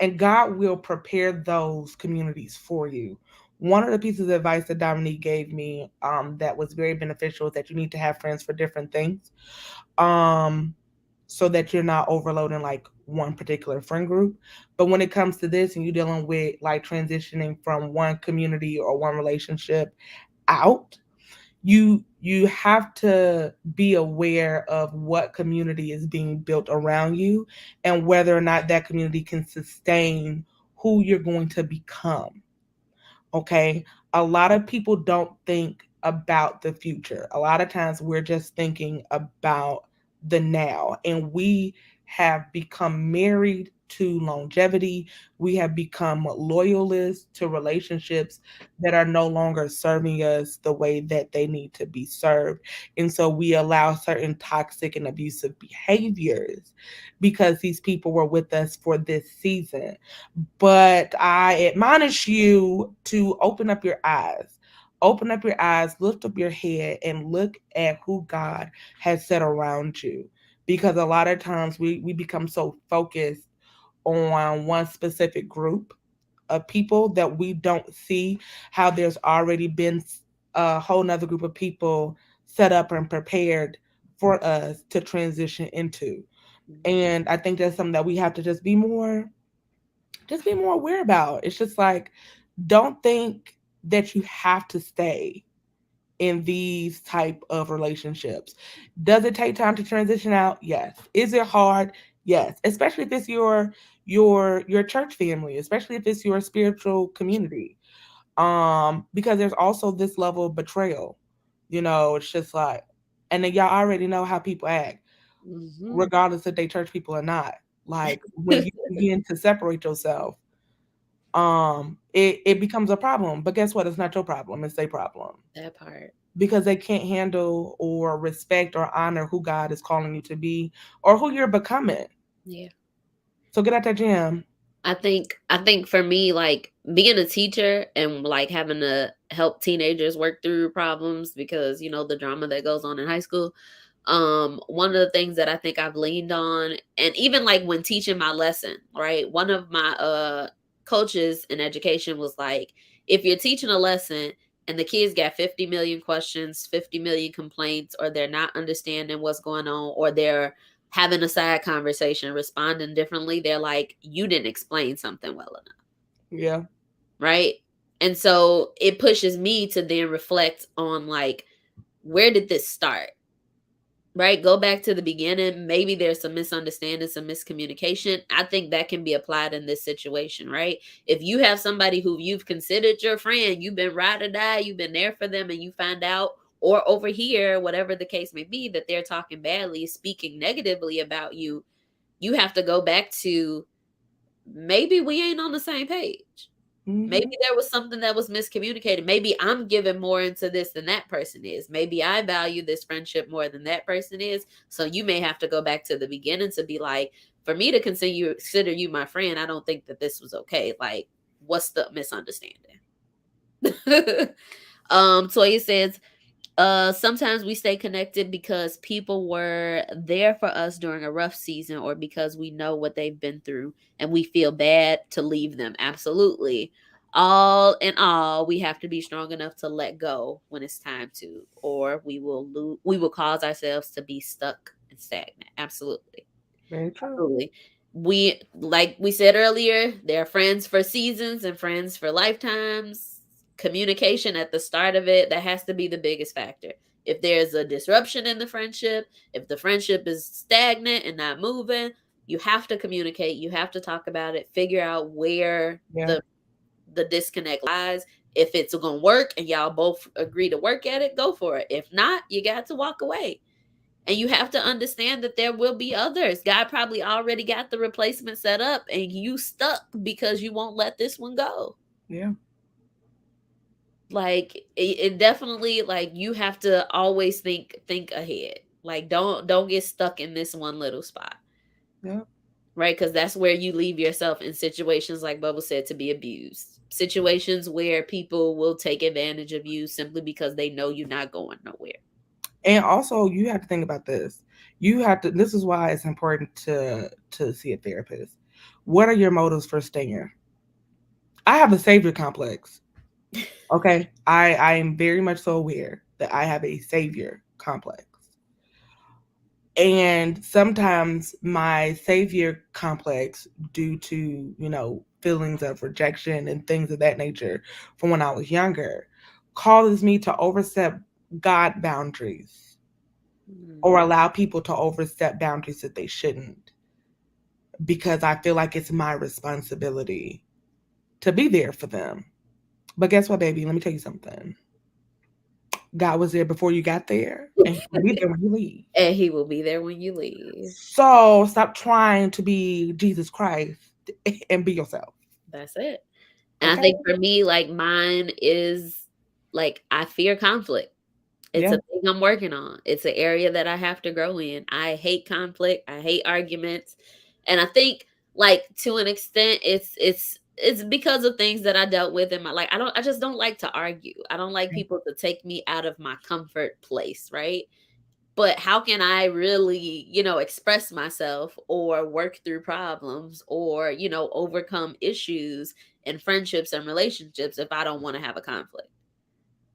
And God will prepare those communities for you. One of the pieces of advice that Dominique gave me that was very beneficial is that you need to have friends for different things, um, so that you're not overloading like one particular friend group. But when it comes to this and you're dealing with like transitioning from one community or one relationship out, you have to be aware of what community is being built around you and whether or not that community can sustain who you're going to become. Okay, a lot of people don't think about the future. A lot of times we're just thinking about the now, and we have become married to longevity. We have become loyalists to relationships that are no longer serving us the way that they need to be served. And so we allow certain toxic and abusive behaviors because these people were with us for this season. But I admonish you to open up your eyes. Open up your eyes, lift up your head, and look at who God has set around you. Because a lot of times we become so focused on one specific group of people that we don't see how there's already been a whole nother group of people set up and prepared for us to transition into. Mhm. And I think that's something that we have to just be more aware about. It's just like, don't think that you have to stay in these type of relationships. Does it take time to transition out? Yes. Is it hard? Yes. Especially if it's your church family, especially if it's your spiritual community. Because there's also this level of betrayal. It's just like, and then y'all already know how people act, Mhm. regardless if they church people or not. Like when you begin to separate yourself, it becomes a problem. But guess what? It's not your problem, it's their problem. That part. Because they can't handle or respect or honor who God is calling you to be or who you're becoming. Yeah. So get out that gym. I think for me, like being a teacher and like having to help teenagers work through problems because the drama that goes on in high school. One of the things that I think I've leaned on, and even like when teaching my lesson, right? One of my coaches in education was like, if you're teaching a lesson and the kids got 50 million questions, 50 million complaints, or they're not understanding what's going on, or they're having a side conversation, responding differently, they're like, you didn't explain something well enough, Yeah. right? And so it pushes me to then reflect on like, where did this start? Right? Go back to the beginning. Maybe there's some misunderstanding, some miscommunication. I think that can be applied in this situation, right? If you have somebody who you've considered your friend, you've been ride or die, you've been there for them, and you find out or overhear, whatever the case may be, that they're talking badly, speaking negatively about you, you have to go back to, maybe we ain't on the same page. Maybe Hmm. there was something that was miscommunicated. Maybe I'm giving more into this than that person is. Maybe I value this friendship more than that person is. So you may have to go back to the beginning to be like, for me to consider you my friend, I don't think that this was okay. Like, what's the misunderstanding? Toya says, sometimes we stay connected because people were there for us during a rough season or because we know what they've been through and we feel bad to leave them. Absolutely. All in all, we have to be strong enough to let go when it's time to, or we will cause ourselves to be stuck and stagnant. Absolutely. Very true. Absolutely. We, like we said earlier, they're friends for seasons and friends for lifetimes. Communication at the start of it, that has to be the biggest factor. If there's a disruption in the friendship, if the friendship is stagnant and not moving, you have to communicate, you have to talk about it, figure out where Yeah. the disconnect lies. If it's going to work and y'all both agree to work at it, go for it. If not, you got to walk away. And you have to understand that there will be others. God probably already got the replacement set up and you stuck because you won't let this one go. Yeah. Like it definitely, like, you have to always think ahead. Like don't get stuck in this one little spot. Yeah. Right? Because that's where you leave yourself in situations like Bubba said, to be abused. Situations where people will take advantage of you simply because they know you're not going nowhere. And also you have to think about this. This is why it's important to see a therapist. What are your motives for staying? I have a savior complex. Okay. I am very much so aware that I have a savior complex. And sometimes my savior complex, due to, feelings of rejection and things of that nature from when I was younger, causes me to overstep God boundaries or Mm, allow people to overstep boundaries that they shouldn't, because I feel like it's my responsibility to be there for them. But guess what, baby? Let me tell you something. God was there before you got there, and He'll be there when you leave. And he will be there when you leave. So stop trying to be Jesus Christ and be yourself. That's it. And I Okay? think for me, like mine is like I fear conflict. It's Yeah. a thing I'm working on. It's an area that I have to grow in. I hate conflict. I hate arguments. And I think like to an extent it's because of things that I dealt with in my like I just don't like to argue. I don't like people to take me out of my comfort place, right? But how can I really, express myself or work through problems or, overcome issues in friendships and relationships if I don't want to have a conflict?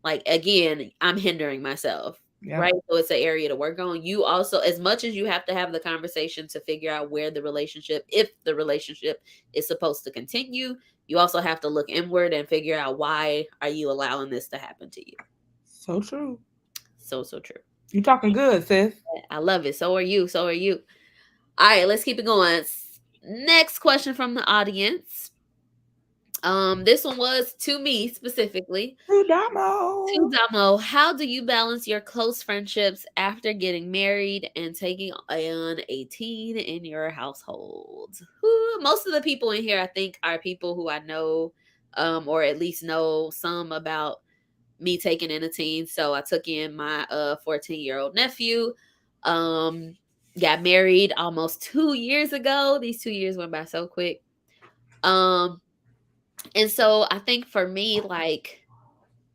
Like again, I'm hindering myself, Yep. right? So it's an area to work on. You also, as much as you have to have the conversation to figure out where the relationship, if the relationship is supposed to continue, you also have to look inward and figure out why are you allowing this to happen to you. So true. So so true. You talking good, sis. I love it. So are you. So are you. All right, let's keep it going. Next question from the audience. This one was to me specifically. True Damo. To Damo, how do you balance your close friendships after getting married and taking on a teen in your household? Most of the people in here, I think, are people who I know, or at least know some about me taking in a teen. So I took in my 14-year-old nephew. Um, got married almost 2 years ago. These 2 years went by so quick. Um, and so I think for me, like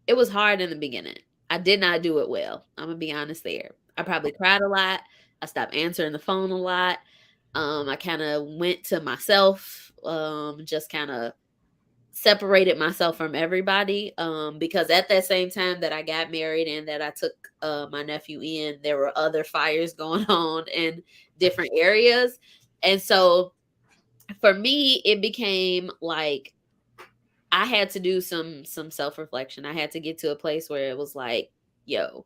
it was hard in the beginning. I did not do it well. I'm gonna be honest there. I probably cried a lot. I stopped answering the phone a lot. I kind of went to myself, just kind of separated myself from everybody. Because at that same time that I got married and that I took my nephew in, there were other fires going on in different areas. And so for me, it became like I had to do some self-reflection. I had to get to a place where it was like, yo,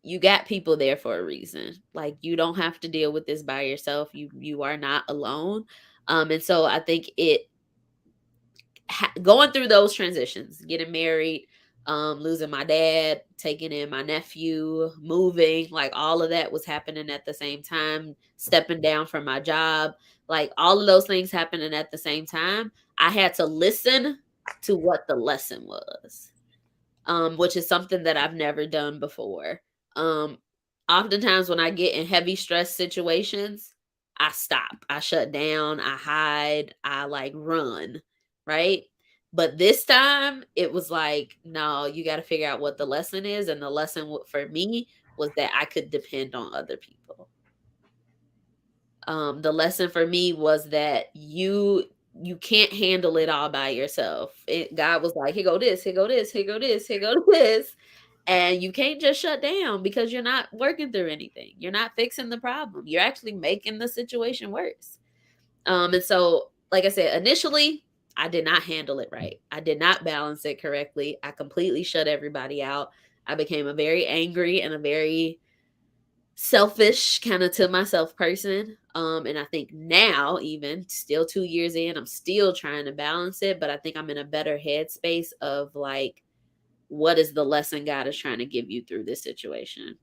you got people there for a reason. Like you don't have to deal with this by yourself. You are not alone. And so I think going through those transitions, getting married, losing my dad, taking in my nephew, moving, like all of that was happening at the same time, stepping down from my job, like all of those things happening at the same time. I had to listen to what the lesson was, which is something that I've never done before. Um, Oftentimes, when I get in heavy stress situations, I stop, I shut down, I hide, I like run, right? But this time, it was like, no, you got to figure out what the lesson is. And the lesson for me was that I could depend on other people. The lesson for me was that you can't handle it all by yourself. God was like, here go this, here go this, here go this, here go this. And you can't just shut down because you're not working through anything. You're not fixing the problem. You're actually making the situation worse. And so, like I said, initially, I did not handle it right. I did not balance it correctly. I completely shut everybody out. I became a very angry and a very selfish kind of to myself person. And I think now, even still 2 years in, I'm still trying to balance it, but I think I'm in a better headspace of like, what is the lesson God is trying to give you through this situation?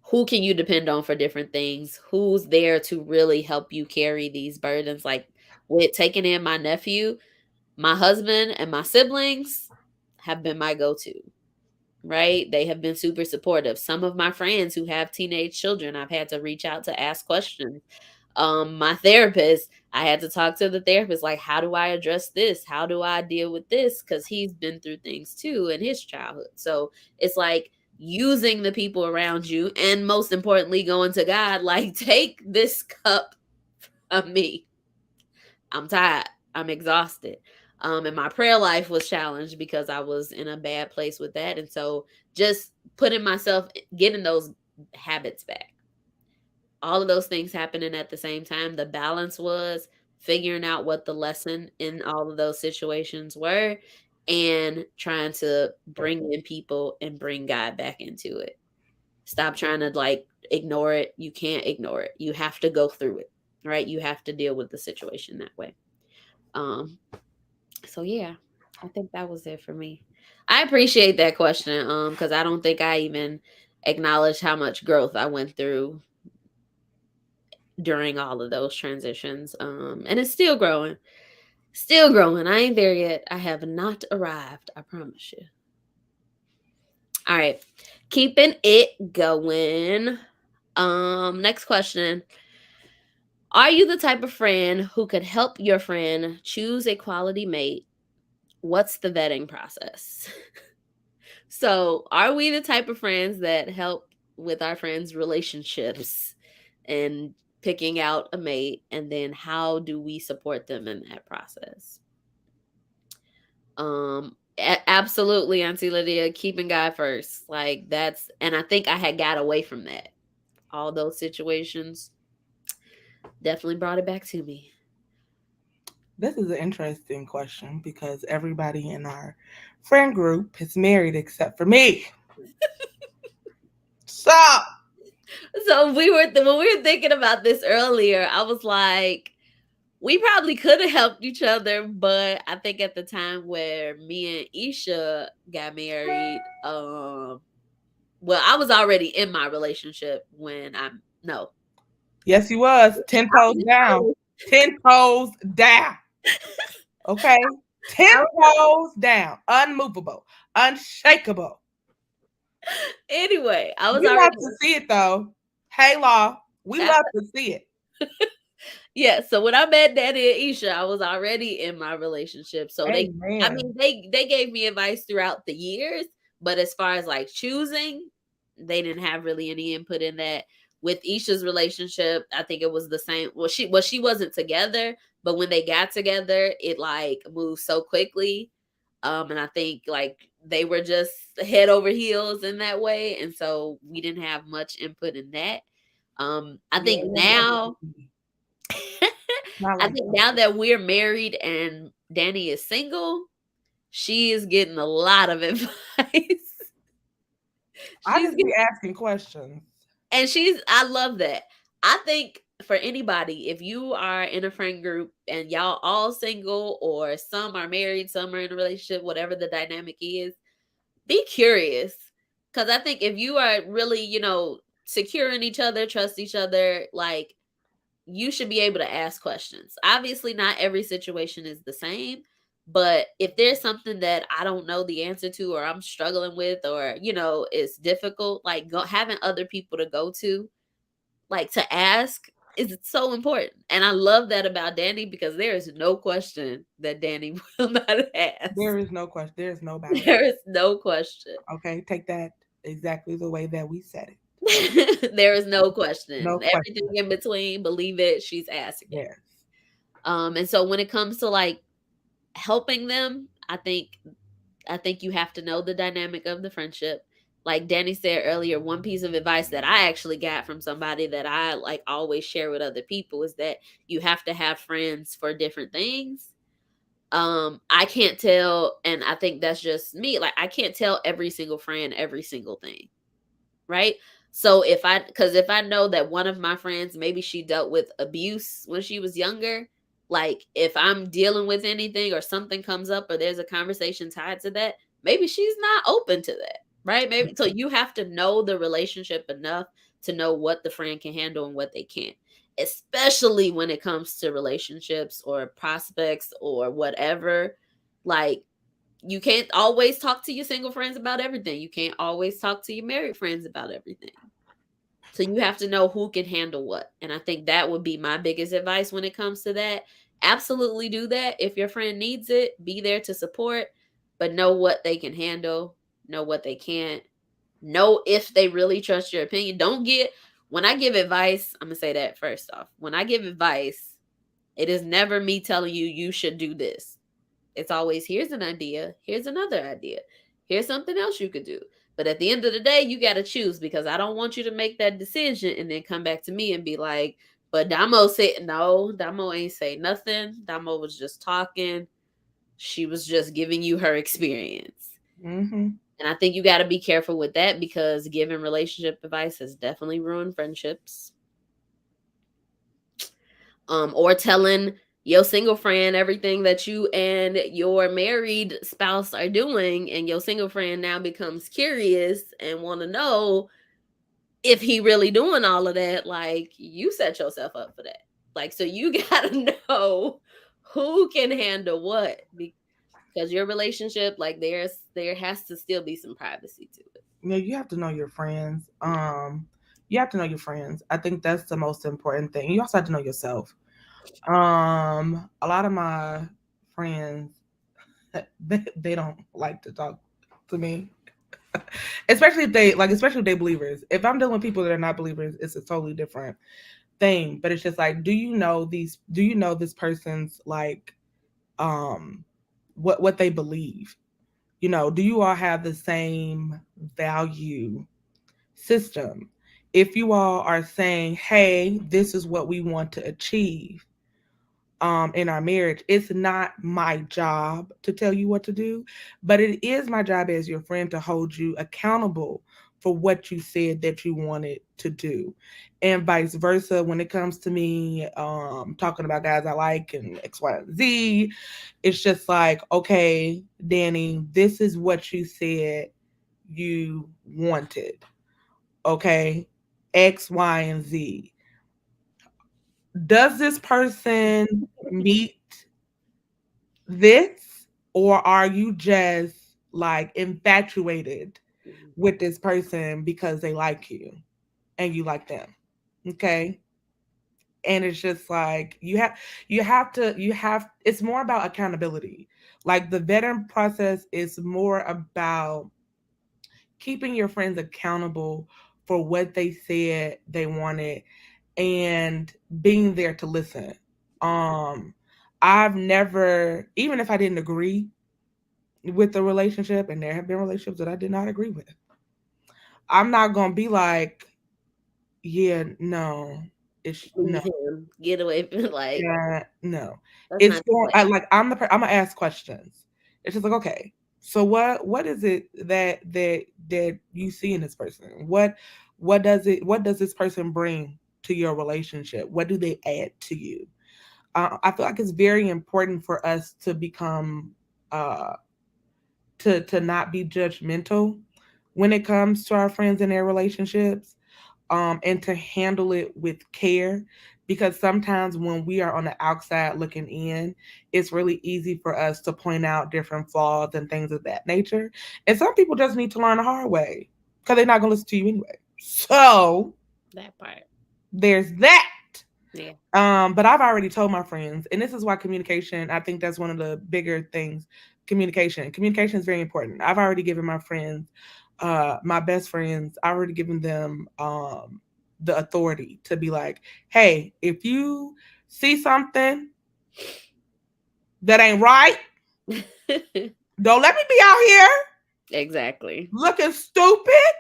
Who can you depend on for different things? Who's there to really help you carry these burdens? Like with taking in my nephew, my husband and my siblings have been my go-to, right? They have been super supportive. Some of my friends who have teenage children, I've had to reach out to ask questions. My therapist, I had to talk to the therapist, like, how do I address this? How do I deal with this? Because he's been through things too in his childhood. So it's like using the people around you, and most importantly, going to God, like, take this cup of me. I'm tired. I'm exhausted. And my prayer life was challenged because I was in a bad place with that. And so just putting myself, getting those habits back, all of those things happening at the same time. The balance was figuring out what the lesson in all of those situations were and trying to bring in people and bring God back into it. Stop trying to like ignore it. You can't ignore it. You have to go through it, right? You have to deal with the situation that way. Um, so yeah, I think that was it for me. I appreciate that question, because I don't think I even acknowledged how much growth I went through during all of those transitions. And it's still growing. Still growing. I ain't there yet. I have not arrived. I promise you. All right. Keeping it going. Next question. Are you the type of friend who could help your friend choose a quality mate? What's the vetting process? So, are we the type of friends that help with our friends' relationships and picking out a mate? And then how do we support them in that process? Absolutely, Auntie Lydia, keeping God first. Like that's, and I think I had got away from that. All those situations definitely brought it back to me. This is an interesting question because everybody in our friend group is married except for me. So, So when we were thinking about this earlier, I was like, we probably could have helped each other, but I think at the time where me and Isha got married, well, I was already in my relationship when I'm no, yes, he was. 10 I toes was in down. my 10 toes down. Okay? 10 I toes down. Unmovable. Unshakable. anyway, I was We love already to see it though. Hey, Law. We love to see it. yeah, so when I met Daddy and Isha, I was already in my relationship. So I Amen. mean, they gave me advice throughout the years, but as far as like choosing, they didn't have really any input in that. With Isha's relationship, I think it was the same. She wasn't together, but when they got together, it like moved so quickly. And I think like they were just head over heels in that way, and so we didn't have much input in that. I Yeah, think it was now not I like think that. now that we're married and Danny is single, she is getting a lot of advice. I she's just be getting, asking questions. and I love that. I think for anybody, if you are in a friend group and y'all all single or some are married, some are in a relationship, whatever the dynamic is, be curious. Cause I think if you are really, secure in each other, trust each other, like you should be able to ask questions. Obviously, not every situation is the same, but if there's something that I don't know the answer to, or I'm struggling with, or it's difficult, like having other people to go to, like to ask, is so important. And I love that about Danny because there is no question that Danny will not ask. There is no question. There's no about it. There is no question. Okay, take that exactly the way that we said it. There is no question. No Everything question. in between, believe it, she's asking. Yes. And so when it comes to like helping them, I think you have to know the dynamic of the friendship. Like Danny said earlier, one piece of advice that I actually got from somebody that I like always share with other people is that you have to have friends for different things. I can't tell, and I think that's just me, like I can't tell every single friend every single thing, right? So if I know that one of my friends, maybe she dealt with abuse when she was younger, like if I'm dealing with anything or something comes up or there's a conversation tied to that, maybe she's not open to that, right? Maybe so you have to know the relationship enough to know what the friend can handle and what they can't. Especially when it comes to relationships or prospects or whatever. Like you can't always talk to your single friends about everything. You can't always talk to your married friends about everything. So you have to know who can handle what. And I think that would be my biggest advice when it comes to that. Absolutely do that. If your friend needs it, be there to support, but know what they can handle, know what they can't, know if they really trust your opinion. Don't get, when I give advice, I'm going to say that first off. When I give advice, it is never me telling you you should do this. It's always here's an idea, here's another idea, here's something else you could do. But at the end of the day, you got to choose because I don't want you to make that decision and then come back to me and be like, but Damo said, no, Damo ain't say nothing. Damo was just talking. She was just giving you her experience. Mm-hmm. And I think you got to be careful with that because giving relationship advice has definitely ruined friendships. Or telling your single friend everything that you and your married spouse are doing, and your single friend now becomes curious and want to know if he really doing all of that, like you set yourself up for that. Like, so you gotta know who can handle what, because your relationship, like there has to still be some privacy to it. Yeah, you have to know your friends. You have to know your friends. I think that's the most important thing. You also have to know yourself. A lot of my friends, they don't like to talk to me, especially if they believers. If I'm dealing with people that are not believers, it's a totally different thing. But it's just like, do you know this person's like um what they believe? You know, do you all have the same value system? If you all are saying, hey, this is what we want to achieve in our marriage, it's not my job to tell you what to do, but it is my job as your friend to hold you accountable for what you said that you wanted to do, and vice versa. When it comes to me talking about guys I like and X, Y, and Z, it's just like, okay, Danny, this is what you said you wanted. Okay, X, Y, and Z. Does this person meet this, or are you just like infatuated Mhm. with this person because they like you and you like them? Okay. And it's just like you have it's more about accountability. Like the vetting process is more about keeping your friends accountable for what they said they wanted and being there to listen. Um I've never, even if I didn't agree with the relationship, and there have been relationships that I did not agree with, I'm not going to be like, yeah, no. It's no. Leave him. Get away from like Yeah, no. that's It's not the going way. I like I'm gonna ask questions. It's just like, okay, so what is it that you see in this person? What does this person bring to your relationship? What do they add to you? I feel like it's very important for us to become uh to not be judgmental when it comes to our friends and their relationships, and to handle it with care, because sometimes when we are on the outside looking in, it's really easy for us to point out different flaws and things of that nature, and some people just need to learn the hard way because they're not going to listen to you anyway. So That part. there's that. Yeah. But I've already told my friends, and this is why communication, I think that's one of the bigger things. Communication is very important. I've already given my friends, my best friends, I already given them the authority to be like, hey, if you see something that ain't right, don't let me be out here Exactly. looking stupid.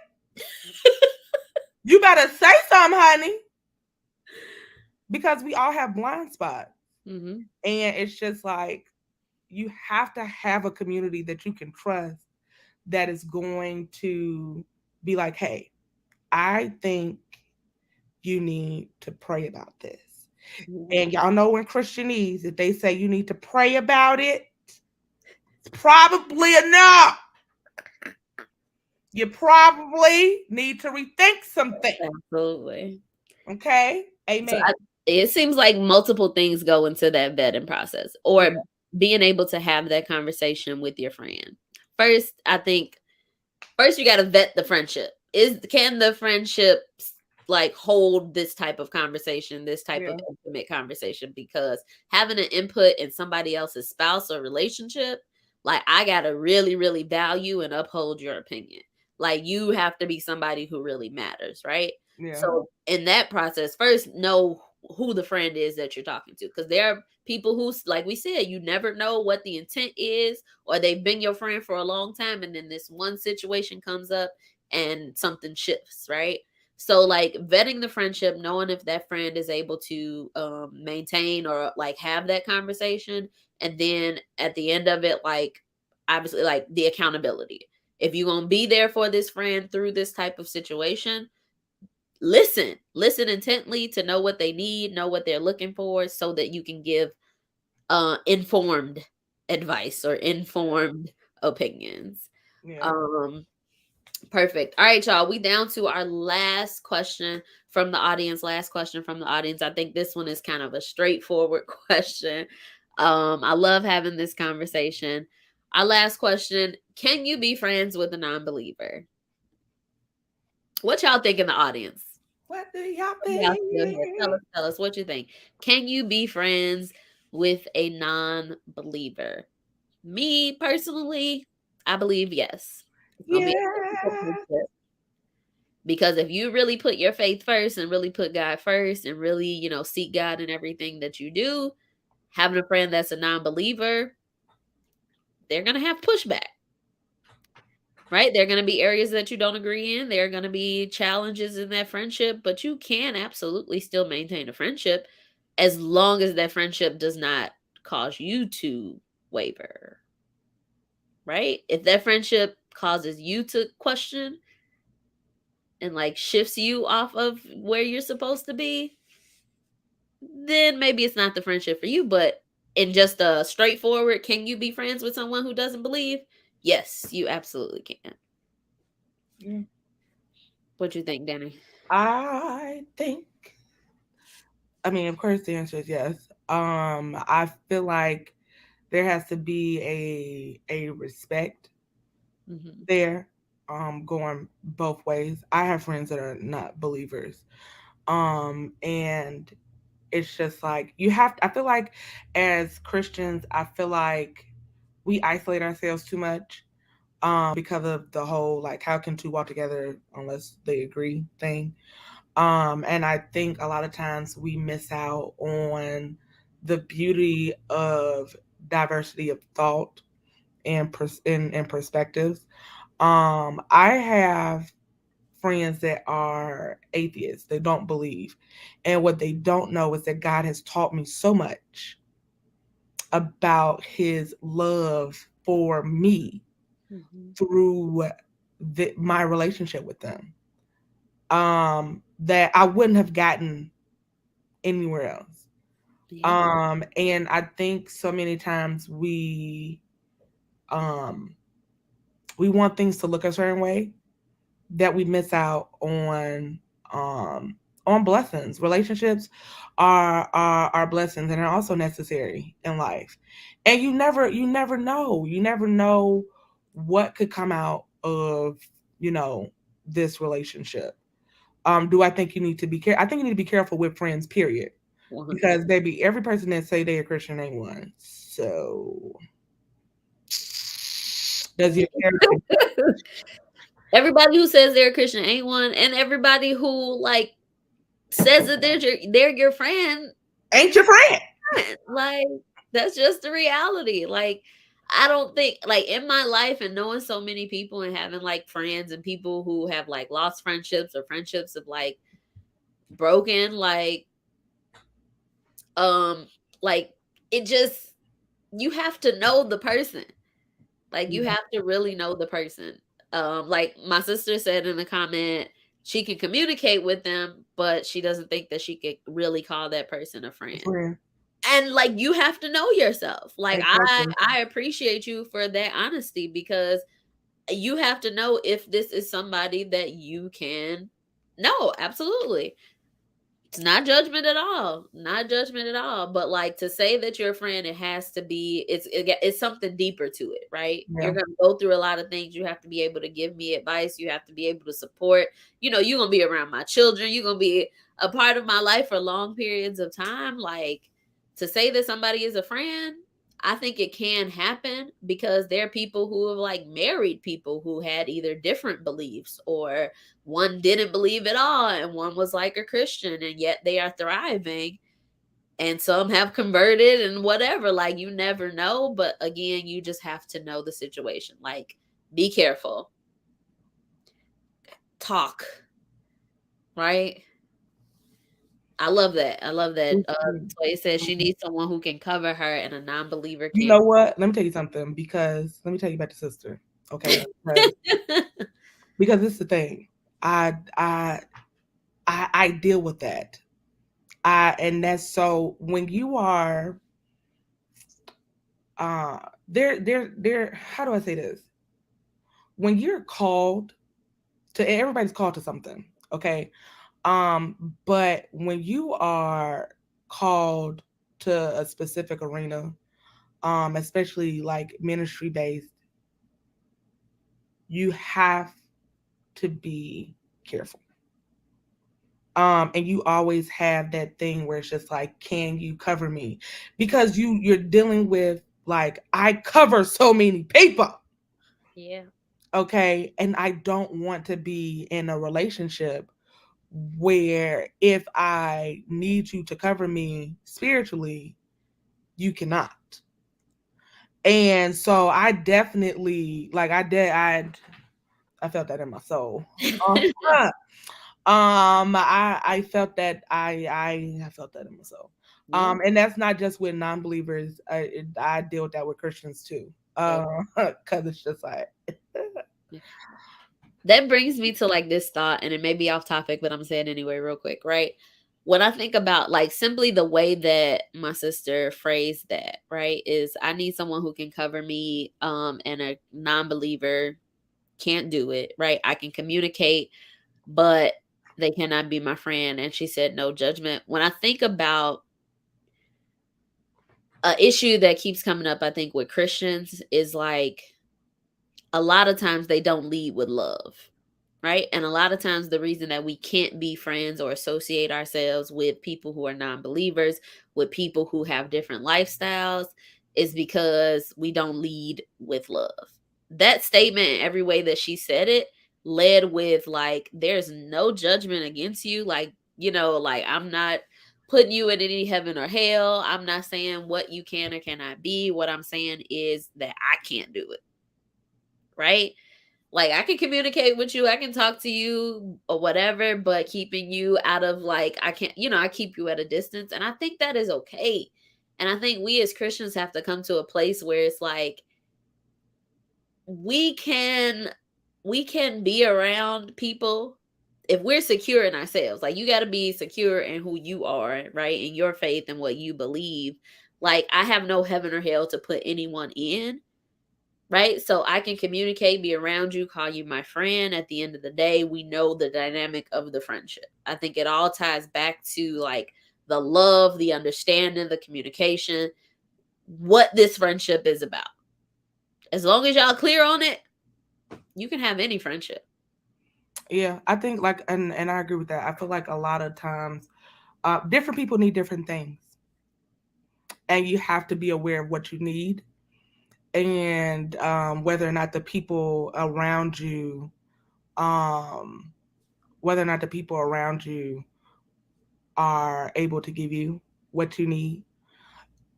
You better say something, honey, because we all have blind spots. Hmm. And it's just like, you have to have a community that you can trust, that is going to be like, hey, I think you need to pray about this. And y'all know in Christianese, if they say you need to pray about it, it's probably enough. You probably need to rethink something. Absolutely. Okay? So Amen. it seems like multiple things go into that vetting process, Yeah. or being able to have that conversation with your friend. First, I think first you got to vet the friendship. Can the friendship like hold this type of conversation, this type of Yeah. intimate conversation? Because having an input in somebody else's spouse or relationship, like I got to really really value and uphold your opinion. Like you have to be somebody who really matters, right? Yeah. So in that process, first know who the friend is that you're talking to, because there are people who, like we said, you never know what the intent is, or they've been your friend for a long time and then this one situation comes up and something shifts, right? So like vetting the friendship, knowing if that friend is able to maintain or like have that conversation, and then at the end of it, like obviously like the accountability. If you're gonna be there for this friend through this type of situation, listen intently to know what they need, know what they're looking for, so that you can give informed advice or informed opinions. Yeah. Um, Perfect. All right, y'all. We down to our last question from the audience. Last question from the audience. I think this one is kind of a straightforward question. I love having this conversation. Our last question: can you be friends with a non-believer? What y'all think in the audience? What do y'all Y'all think? still here. Tell us what you think. Can you be friends with a non-believer? Me personally, I believe yes. It's gonna be a difficult Yeah. friendship. Because if you really put your faith first and really put God first and really, seek God in everything that you do, having a friend that's a non-believer, they're going to have pushback, right? There are going to be areas that you don't agree in. There are going to be challenges in that friendship, but you can absolutely still maintain a friendship as long as that friendship does not cause you to waver, right? If that friendship causes you to question and like shifts you off of where you're supposed to be, then maybe it's not the friendship for you. But in just a straightforward, can you be friends with someone who doesn't believe? Yes, you absolutely can. Yeah. What you think, Danny? I think, I mean, of course, the answer is yes. I feel like there has to be a respect Hmm. there, going both ways. I have friends that are not believers, and it's just like you have. I feel like as Christians, I feel like we isolate ourselves too much, because of the whole like how can two walk together unless they agree thing. And I think a lot of times we miss out on the beauty of diversity of thought and and perspectives. I have friends that are atheists. They don't believe. And what they don't know is that God has taught me so much about his love for me Hmm. through my relationship with them, that I wouldn't have gotten anywhere else. Yeah. And I think so many times um, we want things to look a certain way that we miss out um, on blessings. Relationships are blessings and are also necessary in life. And you never know what could come out of you know this relationship. Do I think you need to be careful? I think you need to be careful with friends, period. 100. Because baby, every person that say they a Christian ain't one. So does your character Everybody who says they're a Christian ain't one, and everybody who like says that they're your friend ain't your friend? like, that's just the reality. Like, I don't think like in my life and knowing so many people and having like friends and people who have like lost friendships or friendships of like broken, um like it just, you have to know the person. Like you Yeah, have to really know the person. Like my sister said in the comment, she can communicate with them, but she doesn't think that she could really call that person a a friend. friend. And like you have to know yourself. Like I Exactly. I appreciate you for that honesty, because you have to know if this is somebody that you can know. Absolutely. It's not judgment at all. Not judgment at all. But like to say that you're a friend, it has to be, it's something deeper to it, right? You're Yeah. gonna go through a lot of things. You have to be able to give me advice. You have to be able to support. You're gonna be around my children. You're gonna be a part of my life for long periods of time. Like to say that somebody is a friend, I think it can happen because there are people who have like married people who had either different beliefs, or one didn't believe at all and one was like a Christian, and yet they are thriving, and some have converted and whatever. Like you never know, but again, you just have to know the situation. Like be careful. Talk, right? I love that. I love that. So it says she needs someone who can cover her and a non-believer You can't. know what? Let me tell you something because let me tell you about the sister. Okay, because it's the thing. I I I deal with that. I and that's so when you are uh they're how do I say this? When you're called to, everybody's called to something, okay? But when you are called to a specific arena, especially like ministry based, you have to be careful. And you always have that thing where it's just like, can you cover me? Because you're dealing with, like, I cover so many people. Yeah. Okay. And I don't want to be in a relationship where if I need you to cover me spiritually, you cannot. And so I definitely, like, I felt that in my soul. Uh, I felt that I felt that in my soul. Yeah. And that's not just with non-believers. I deal with that with Christians too. Yeah. Because it's just like, That brings me to like this thought, and it may be off topic, but I'm saying it anyway, real quick, right? When I think about like simply the way that my sister phrased that, right, is I need someone who can cover me, and a non believer can't do it, right? I can communicate, but they cannot be my friend. And she said, no judgment. When I think about a issue that keeps coming up, I think with Christians is like a lot of times they don't lead with love, right? And a lot of times the reason that we can't be friends or associate ourselves with people who are non-believers, with people who have different lifestyles, is because we don't lead with love. That statement, every way that she said it, led with like, there's no judgment against you. Like, like I'm not putting you in any heaven or hell. I'm not saying what you can or cannot be. What I'm saying is that I can't do it, right? Like I can communicate with you, I can talk to you or whatever, but keeping you out of like I can't, I keep you at a distance. And I think that is okay. And I think we as Christians have to come to a place where it's like we can we can be around people if we're secure in ourselves. Like you got to be secure in who you are, right? In your faith and what you believe. Like I have no heaven or hell to put anyone in, right? So I can communicate, be around you, call you my friend. At the end of the day, we know the dynamic of the friendship. I think it all ties back to like the love, the understanding, the communication, what this friendship is about. As long as y'all clear on it, you can have any friendship. yeah, I think, like, and I agree with that. I feel like a lot of times, different people need different things, and you have to be aware of what you need, and whether or not the people around you, um, whether or not the people around you are able to give you what you need.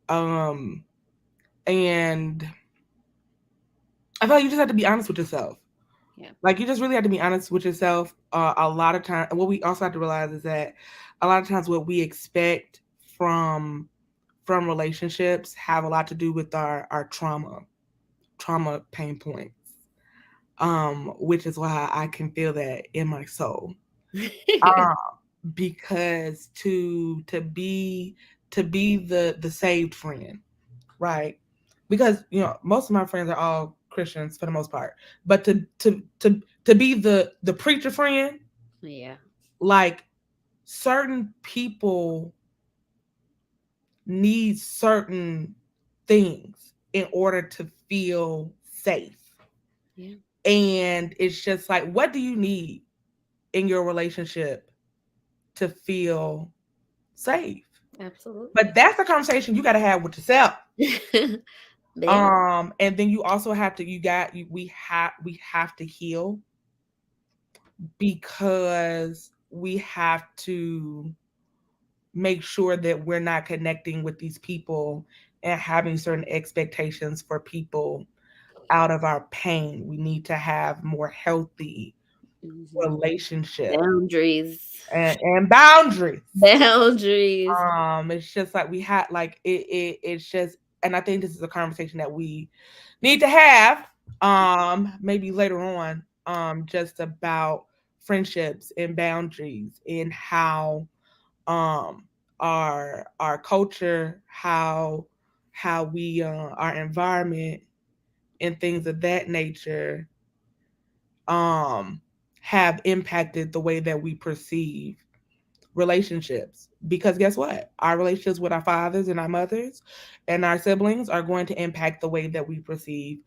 Um, and I feel like you just have to be honest with yourself. Yeah. Like you just really have to be honest with yourself. A lot of times, what we also have to realize is that a lot of times what we expect from from relationships have a lot to do with our trauma pain points. Which is why I can feel that in my soul. Um, because to be the saved friend, right? Because most of my friends are all Christians for the most part, but to be the preacher friend, Yeah. like, certain people need certain things in order to feel safe. Yeah. And it's just like, what do you need in your relationship to feel safe? Absolutely. But that's a conversation you got to have with yourself. Yeah. And then you also have to, we have to heal, because we have to make sure that we're not connecting with these people and having certain expectations for people out of our pain. We need to have more healthy Mhm. relationship Boundaries. and boundaries. Boundaries. It's just like we had, like, it's just, and I think this is a conversation that we need to have, maybe later on, just about friendships and boundaries, and how um our culture, how how we our environment and things of that nature um have impacted the way that we perceive relationships. Because guess what? Our relationships with our fathers and our mothers and our siblings are going to impact the way that we perceive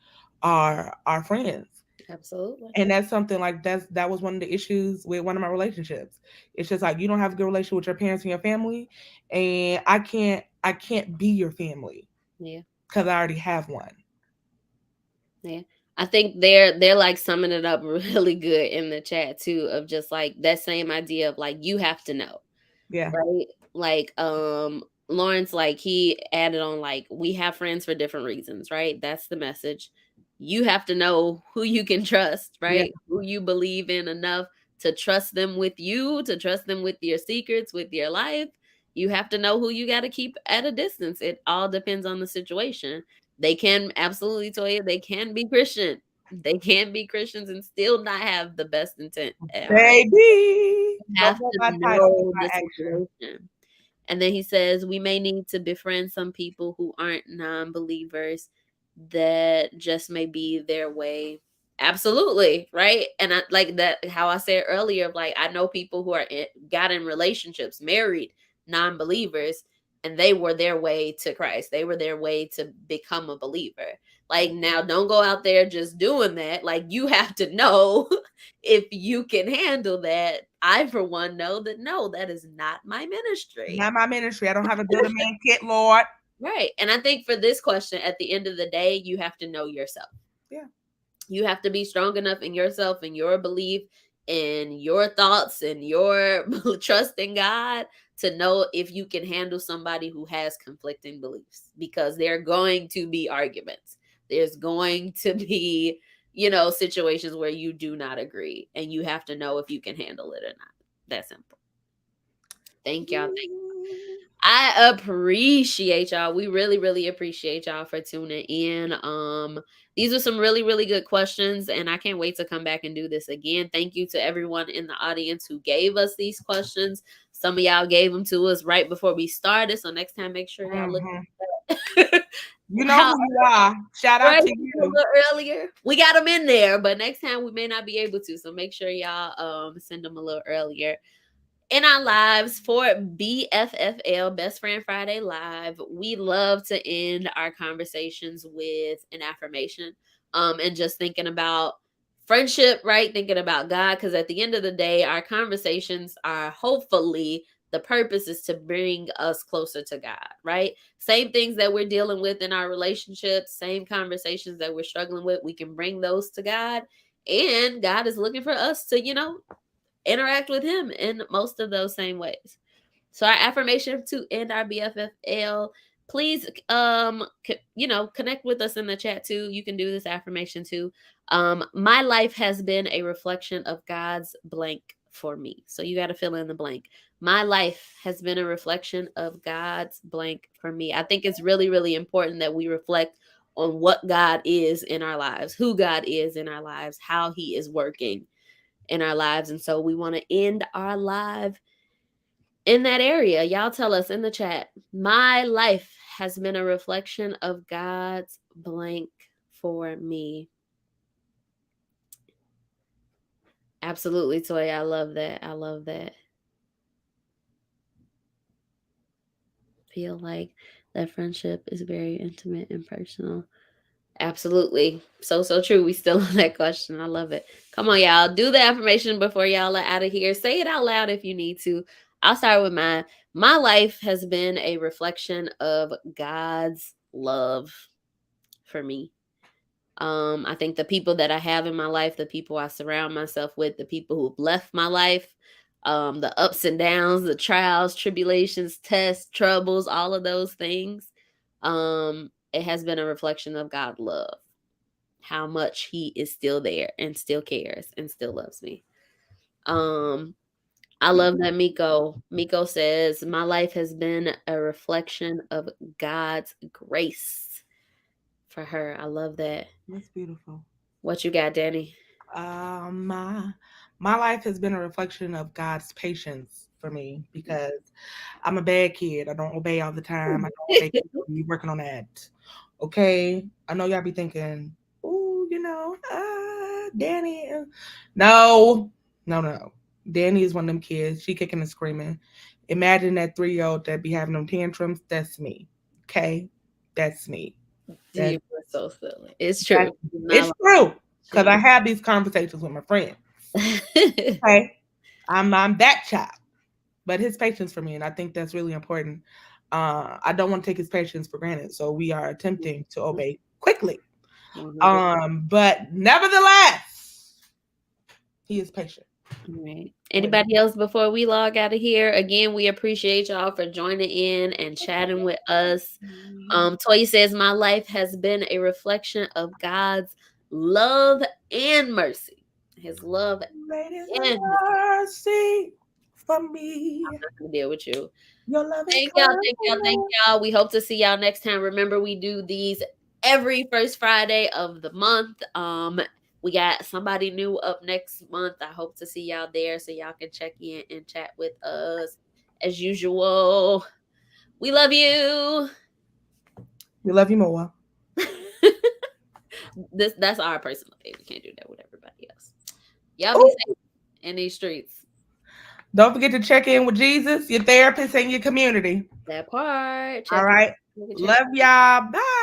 our friends. Absolutely. And that's something like that was one of the issues with one of my relationships. It's just like you don't have a good relationship with your parents and your family, and I can't be your family Yeah. because I already have one. Yeah. I think they're like summing it up really good in the chat too, of just like that same idea of like you have to know. Yeah. Right? Like, Lawrence, like he added on, like, we have friends for different reasons, right? That's the message. You have to know who you can trust, Yeah. right? Who you believe in enough to trust them with you, to trust them with your secrets, with your life. You have to know who you got to keep at a distance. It all depends on the situation. They can absolutely tell you they can be Christian. They can be Christians and still not have the best intent at heart. Baby. You Go have by to my title, get know my the action. situation. And then he says, we may need to befriend some people who aren't non believers that just may be their way. Absolutely. Right. And I like that, how I said earlier, of like, I know people who got in relationships, married non believers, and they were their way to Christ. They were their way to become a believer. Like, now don't go out there just doing that. Like, you have to know if you can handle that. I, for one, know that no, that is not my ministry. Not my ministry. I don't have a build a man kit, Lord. Right. And I think for this question, at the end of the day, you have to know yourself. Yeah. You have to be strong enough in yourself and your belief and your thoughts and your trust in God to know if you can handle somebody who has conflicting beliefs, because there are going to be arguments. There's going to be, situations where you do not agree, and you have to know if you can handle it or not. That's simple. Thank y'all. I appreciate y'all. We really, really appreciate y'all for tuning in. These are some really, really good questions, and I can't wait to come back and do this again. Thank you to everyone in the audience who gave us these questions. Some of y'all gave them to us right before we started, so next time make sure y'all look Hmm. at that. You know How who you are. Shout out right to a you. little earlier. We got them in there, but next time we may not be able to. So make sure y'all send them a little earlier. In our lives for BFFL, Best Friend Friday Live, we love to end our conversations with an affirmation, and just thinking about friendship, right? Thinking about God, because at the end of the day, our conversations are hopefully, the purpose is to bring us closer to God, right? Same things that we're dealing with in our relationships, same conversations that we're struggling with, we can bring those to God. And God is looking for us to, interact with him in most of those same ways. So our affirmation to end our BFFL, please connect with us in the chat too. You can do this affirmation too. My life has been a reflection of God's blank for me. So you got to fill in the blank. My life has been a reflection of God's blank for me. I think it's really, really important that we reflect on what God is in our lives, who God is in our lives, how he is working in our lives. And so we want to end our live in that area. Y'all tell us in the chat. My life has been a reflection of God's blank for me. Absolutely, Toy. I love that. I love that. Feel like that friendship is very intimate and personal. Absolutely. So, so true. We still on that question. I love it. Come on, y'all. Do the affirmation before y'all are out of here. Say it out loud if you need to. I'll start with mine. My life has been a reflection of God's love for me. I think the people that I have in my life, the people I surround myself with, the people who've left my life, the ups and downs, the trials, tribulations, tests, troubles, all of those things, it has been a reflection of God's love, how much he is still there and still cares and still loves me. Um, I love that Miko says, my life has been a reflection of God's grace for her. I love that. That's beautiful. What you got, Danny? My life has been a reflection of God's patience for me because I'm a bad kid. I don't obey all the time. I don't obey quickly. Working on that. Okay. I know y'all be thinking, oh, Danny. No, no, no. Danny is one of them kids. She kicking and screaming. Imagine that 3-year-old that be having them tantrums. That's me. Okay. That's me. You That were so silly. It's true. that You're it's not true. Because I lying. have these conversations with my friends. Okay. I'm that child. But his patience for me, and I think that's really important. I don't want to take his patience for granted, so we are attempting to obey quickly. 100. But nevertheless, he is patient Right. with me. Anybody else before we log out of here? Again, we appreciate y'all for joining in and chatting with us. Toya says, my life has been a reflection of God's love and mercy. His love Ladies and his mercy for me. not gonna deal with you. Your love and Thank y'all, thank y'all, thank kindness. y'all. We hope to see y'all next time. Remember, we do these every first Friday of the month. We got somebody new up next month. I hope to see y'all there so y'all can check in and chat with us as usual. We love you. We love you more. That's our personal thing. We can't do that with everybody else. Y'all be Ooh, safe in these streets. don't forget to check in with Jesus, your therapist, and your community. That part. All Check right. in. Check Love y'all. Bye.